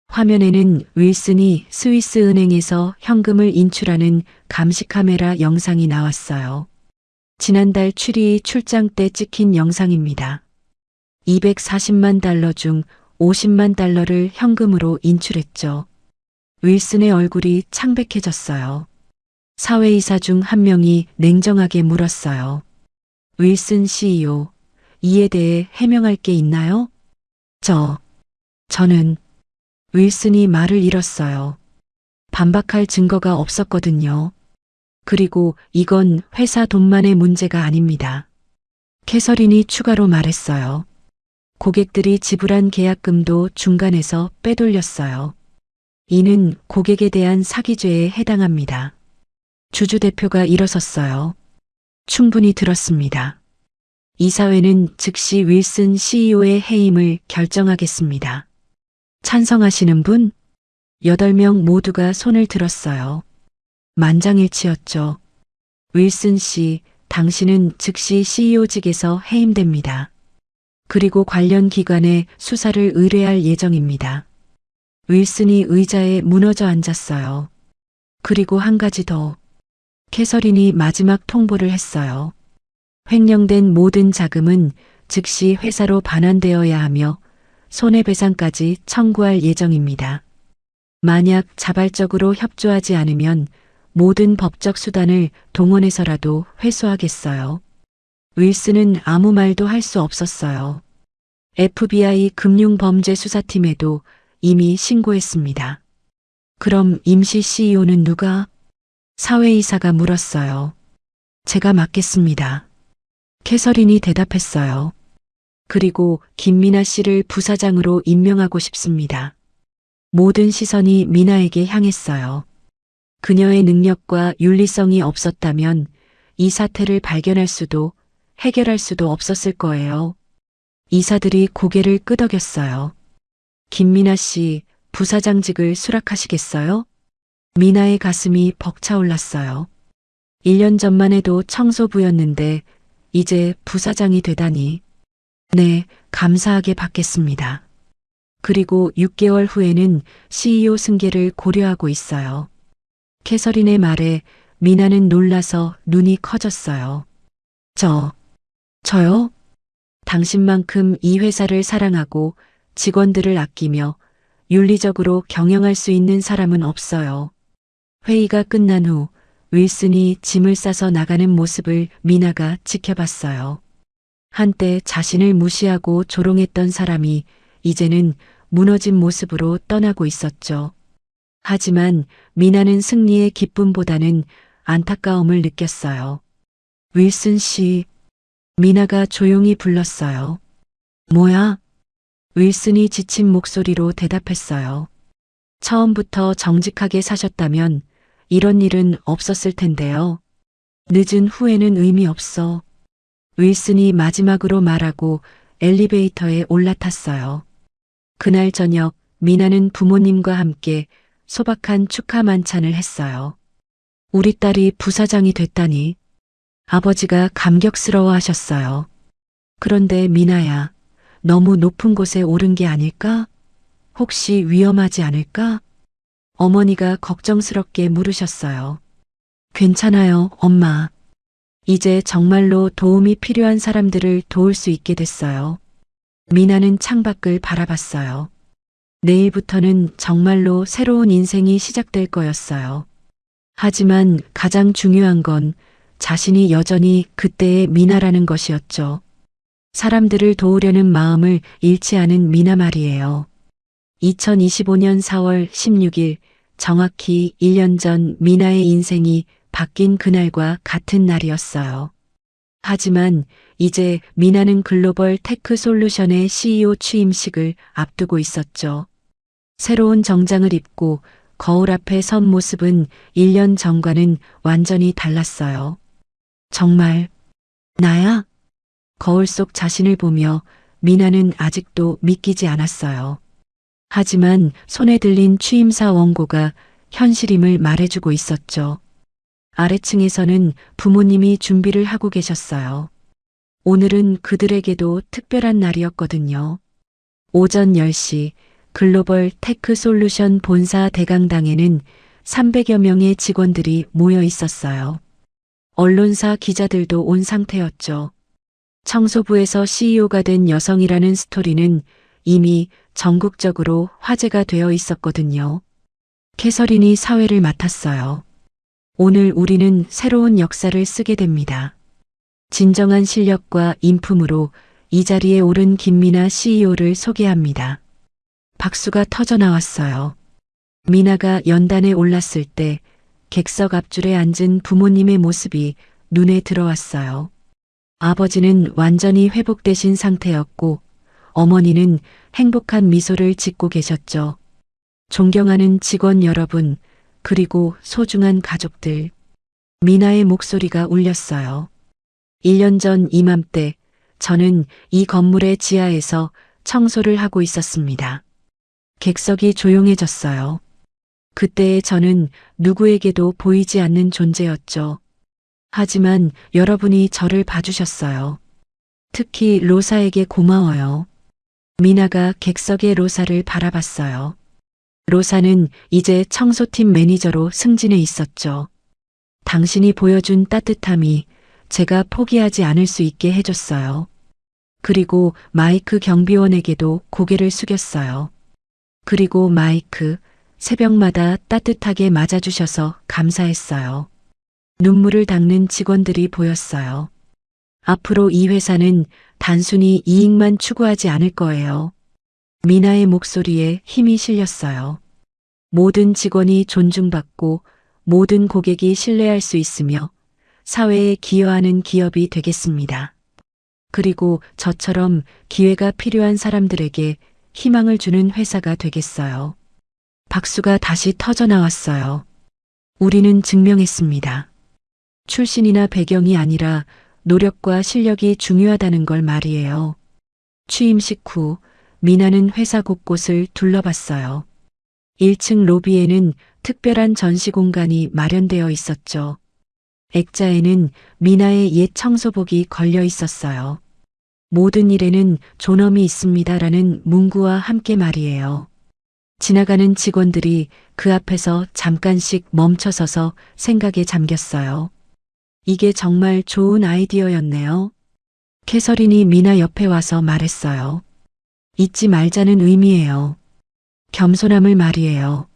화면에는 윌슨이 스위스 은행에서 현금을 인출하는 감시 카메라 영상이 나왔어요. 지난달 추리의 출장 때 찍힌 영상입니다. 240만 달러 중 50만 달러를 현금으로 인출했죠. 윌슨의 얼굴이 창백해졌어요. 사회이사 중 한 명이 냉정하게 물었어요. 윌슨 CEO, 이에 대해 해명할 게 있나요? 저는 윌슨이 말을 잃었어요. 반박할 증거가 없었거든요. 그리고 이건 회사 돈만의 문제가 아닙니다. 캐서린이 추가로 말했어요. 고객들이 지불한 계약금도 중간에서 빼돌렸어요. 이는 고객에 대한 사기죄에 해당합니다. 주주 대표가 일어섰어요. 충분히 들었습니다. 이사회는 즉시 윌슨 CEO의 해임을 결정하겠습니다. 찬성하시는 분? 8명 모두가 손을 들었어요. 만장일치였죠. 윌슨 씨, 당신은 즉시 CEO직에서 해임됩니다. 그리고 관련 기관에 수사를 의뢰할 예정입니다. 윌슨이 의자에 무너져 앉았어요. 그리고 한 가지 더. 캐서린이 마지막 통보를 했어요. 횡령된 모든 자금은 즉시 회사로 반환되어야 하며 손해배상까지 청구할 예정입니다. 만약 자발적으로 협조하지 않으면 모든 법적 수단을 동원해서라도 회수하겠어요. 윌슨은 아무 말도 할 수 없었어요. FBI 금융범죄수사팀에도 이미 신고했습니다. 그럼 임시 CEO는 누가? 사회이사가 물었어요. 제가 맡겠습니다. 캐서린이 대답했어요. 그리고 김미나 씨를 부사장으로 임명하고 싶습니다. 모든 시선이 미나에게 향했어요. 그녀의 능력과 윤리성이 없었다면 이 사태를 발견할 수도 해결할 수도 없었을 거예요. 이사들이 고개를 끄덕였어요. 김미나 씨, 부사장직을 수락하시겠어요? 미나의 가슴이 벅차올랐어요. 1년 전만 해도 청소부였는데 이제 부사장이 되다니. 네, 감사하게 받겠습니다. 그리고 6개월 후에는 CEO 승계를 고려하고 있어요. 캐서린의 말에 미나는 놀라서 눈이 커졌어요. 저요? 당신만큼 이 회사를 사랑하고 직원들을 아끼며 윤리적으로 경영할 수 있는 사람은 없어요. 회의가 끝난 후 윌슨이 짐을 싸서 나가는 모습을 미나가 지켜봤어요. 한때 자신을 무시하고 조롱했던 사람이 이제는 무너진 모습으로 떠나고 있었죠. 하지만 미나는 승리의 기쁨보다는 안타까움을 느꼈어요. 윌슨 씨, 미나가 조용히 불렀어요. 뭐야? 윌슨이 지친 목소리로 대답했어요. 처음부터 정직하게 사셨다면 이런 일은 없었을 텐데요. 늦은 후회는 의미 없어. 윌슨이 마지막으로 말하고 엘리베이터에 올라탔어요. 그날 저녁 미나는 부모님과 함께 소박한 축하 만찬을 했어요. 우리 딸이 부사장이 됐다니. 아버지가 감격스러워 하셨어요. 그런데 미나야, 너무 높은 곳에 오른 게 아닐까? 혹시 위험하지 않을까? 어머니가 걱정스럽게 물으셨어요. 괜찮아요, 엄마. 이제 정말로 도움이 필요한 사람들을 도울 수 있게 됐어요. 미나는 창밖을 바라봤어요. 내일부터는 정말로 새로운 인생이 시작될 거였어요. 하지만 가장 중요한 건 자신이 여전히 그때의 미나라는 것이었죠. 사람들을 도우려는 마음을 잃지 않은 미나 말이에요. 2025년 4월 16일 정확히 1년 전 미나의 인생이 바뀐 그날과 같은 날이었어요. 하지만 이제 미나는 글로벌 테크 솔루션의 CEO 취임식을 앞두고 있었죠. 새로운 정장을 입고 거울 앞에 선 모습은 1년 전과는 완전히 달랐어요. 정말 나야? 거울 속 자신을 보며 미나는 아직도 믿기지 않았어요. 하지만 손에 들린 취임사 원고가 현실임을 말해주고 있었죠. 아래층에서는 부모님이 준비를 하고 계셨어요. 오늘은 그들에게도 특별한 날이었거든요. 오전 10시 글로벌 테크 솔루션 본사 대강당에는 300여 명의 직원들이 모여 있었어요. 언론사 기자들도 온 상태였죠. 청소부에서 CEO가 된 여성이라는 스토리는 이미 전국적으로 화제가 되어 있었거든요. 캐서린이 사회를 맡았어요. 오늘 우리는 새로운 역사를 쓰게 됩니다. 진정한 실력과 인품으로 이 자리에 오른 김미나 CEO를 소개합니다. 박수가 터져 나왔어요. 미나가 연단에 올랐을 때 객석 앞줄에 앉은 부모님의 모습이 눈에 들어왔어요. 아버지는 완전히 회복되신 상태였고 어머니는 행복한 미소를 짓고 계셨죠. 존경하는 직원 여러분, 그리고 소중한 가족들. 미나의 목소리가 울렸어요. 1년 전 이맘때 저는 이 건물의 지하에서 청소를 하고 있었습니다. 객석이 조용해졌어요. 그때의 저는 누구에게도 보이지 않는 존재였죠. 하지만 여러분이 저를 봐주셨어요. 특히 로사에게 고마워요. 미나가 객석의 로사를 바라봤어요. 로사는 이제 청소팀 매니저로 승진해 있었죠. 당신이 보여준 따뜻함이 제가 포기하지 않을 수 있게 해줬어요. 그리고 마이크 경비원에게도 고개를 숙였어요. 그리고 마이크, 새벽마다 따뜻하게 맞아주셔서 감사했어요. 눈물을 닦는 직원들이 보였어요. 앞으로 이 회사는 단순히 이익만 추구하지 않을 거예요. 미나의 목소리에 힘이 실렸어요. 모든 직원이 존중받고 모든 고객이 신뢰할 수 있으며 사회에 기여하는 기업이 되겠습니다. 그리고 저처럼 기회가 필요한 사람들에게 희망을 주는 회사가 되겠어요. 박수가 다시 터져 나왔어요. 우리는 증명했습니다. 출신이나 배경이 아니라 노력과 실력이 중요하다는 걸 말이에요. 취임식 후 미나는 회사 곳곳을 둘러봤어요. 1층 로비에는 특별한 전시 공간이 마련되어 있었죠. 액자에는 미나의 옛 청소복이 걸려 있었어요. 모든 일에는 존엄이 있습니다라는 문구와 함께 말이에요. 지나가는 직원들이 그 앞에서 잠깐씩 멈춰서서 생각에 잠겼어요. 이게 정말 좋은 아이디어였네요. 캐서린이 미나 옆에 와서 말했어요. 잊지 말자는 의미예요. 겸손함을 말이에요.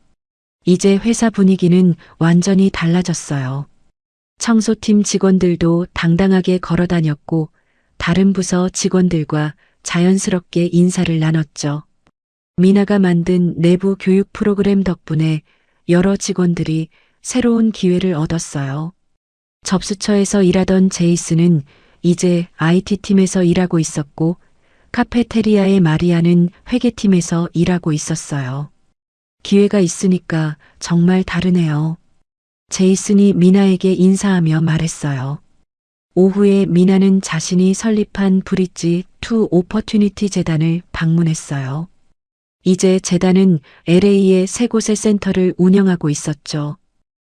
이제 회사 분위기는 완전히 달라졌어요. 청소팀 직원들도 당당하게 걸어 다녔고 다른 부서 직원들과 자연스럽게 인사를 나눴죠. 미나가 만든 내부 교육 프로그램 덕분에 여러 직원들이 새로운 기회를 얻었어요. 접수처에서 일하던 제이슨은 이제 IT팀에서 일하고 있었고 카페테리아의 마리아는 회계팀에서 일하고 있었어요. 기회가 있으니까 정말 다르네요. 제이슨이 미나에게 인사하며 말했어요. 오후에 미나는 자신이 설립한 브릿지 투 오퍼튜니티 재단을 방문했어요. 이제 재단은 LA의 세 곳의 센터를 운영하고 있었죠.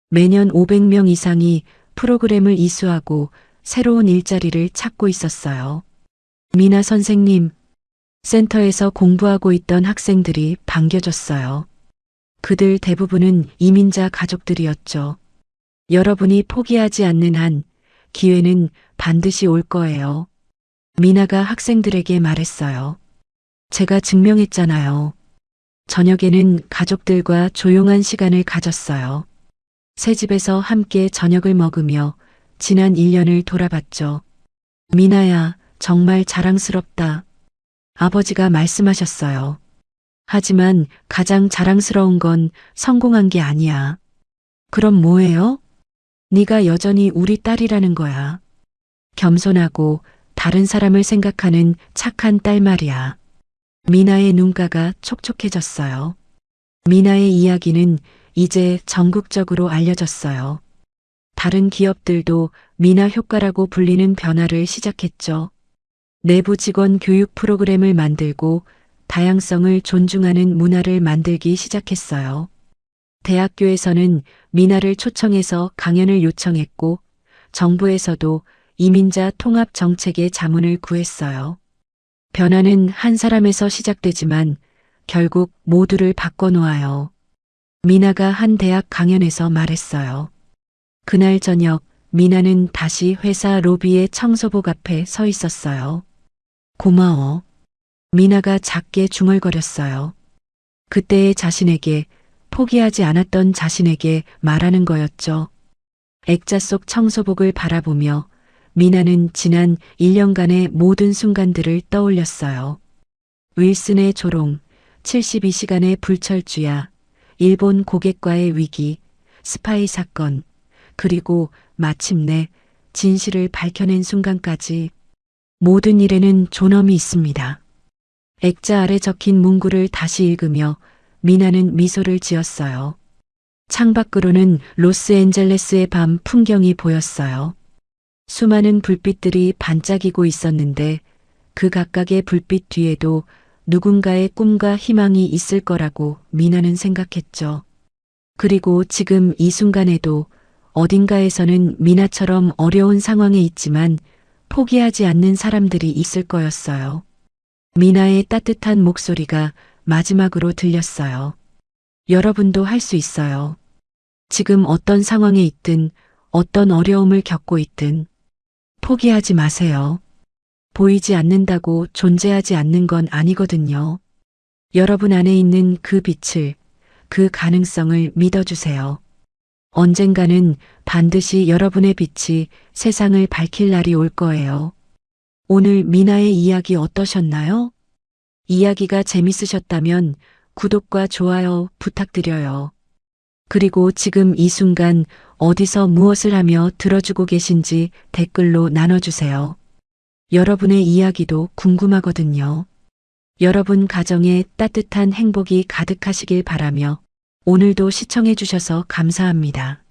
매년 500명 이상이 프로그램을 이수하고 새로운 일자리를 찾고 있었어요. 미나 선생님, 센터에서 공부하고 있던 학생들이 반겨줬어요. 그들 대부분은 이민자 가족들이었죠. 여러분이 포기하지 않는 한 기회는 반드시 올 거예요. 미나가 학생들에게 말했어요. 제가 증명했잖아요. 저녁에는 가족들과 조용한 시간을 가졌어요. 새 집에서 함께 저녁을 먹으며 지난 1년을 돌아봤죠. 미나야, 정말 자랑스럽다. 아버지가 말씀하셨어요. 하지만 가장 자랑스러운 건 성공한 게 아니야. 그럼 뭐예요? 네가 여전히 우리 딸이라는 거야. 겸손하고 다른 사람을 생각하는 착한 딸 말이야. 미나의 눈가가 촉촉해졌어요. 미나의 이야기는 이제 전국적으로 알려졌어요. 다른 기업들도 미나 효과라고 불리는 변화를 시작했죠. 내부 직원 교육 프로그램을 만들고 다양성을 존중하는 문화를 만들기 시작했어요. 대학교에서는 미나를 초청해서 강연을 요청했고 정부에서도 이민자 통합 정책의 자문을 구했어요. 변화는 한 사람에서 시작되지만 결국 모두를 바꿔놓아요. 미나가 한 대학 강연에서 말했어요. 그날 저녁 미나는 다시 회사 로비의 청소복 앞에 서 있었어요. 고마워. 미나가 작게 중얼거렸어요. 그때의 자신에게, 포기하지 않았던 자신에게 말하는 거였죠. 액자 속 청소복을 바라보며 미나는 지난 1년간의 모든 순간들을 떠올렸어요. 윌슨의 조롱, 72시간의 불철주야, 일본 고객과의 위기, 스파이 사건, 그리고 마침내 진실을 밝혀낸 순간까지 모든 일에는 존엄이 있습니다. 액자 아래 적힌 문구를 다시 읽으며 미나는 미소를 지었어요. 창밖으로는 로스앤젤레스의 밤 풍경이 보였어요. 수많은 불빛들이 반짝이고 있었는데 그 각각의 불빛 뒤에도 누군가의 꿈과 희망이 있을 거라고 미나는 생각했죠. 그리고 지금 이 순간에도 어딘가에서는 미나처럼 어려운 상황에 있지만 포기하지 않는 사람들이 있을 거였어요. 미나의 따뜻한 목소리가 마지막으로 들렸어요. 여러분도 할 수 있어요. 지금 어떤 상황에 있든 어떤 어려움을 겪고 있든 포기하지 마세요. 보이지 않는다고 존재하지 않는 건 아니거든요. 여러분 안에 있는 그 빛을, 그 가능성을 믿어주세요. 언젠가는 반드시 여러분의 빛이 세상을 밝힐 날이 올 거예요. 오늘 미나의 이야기 어떠셨나요? 이야기가 재밌으셨다면 구독과 좋아요 부탁드려요. 그리고 지금 이 순간 어디서 무엇을 하며 들어주고 계신지 댓글로 나눠주세요. 여러분의 이야기도 궁금하거든요. 여러분 가정에 따뜻한 행복이 가득하시길 바라며 오늘도 시청해 주셔서 감사합니다.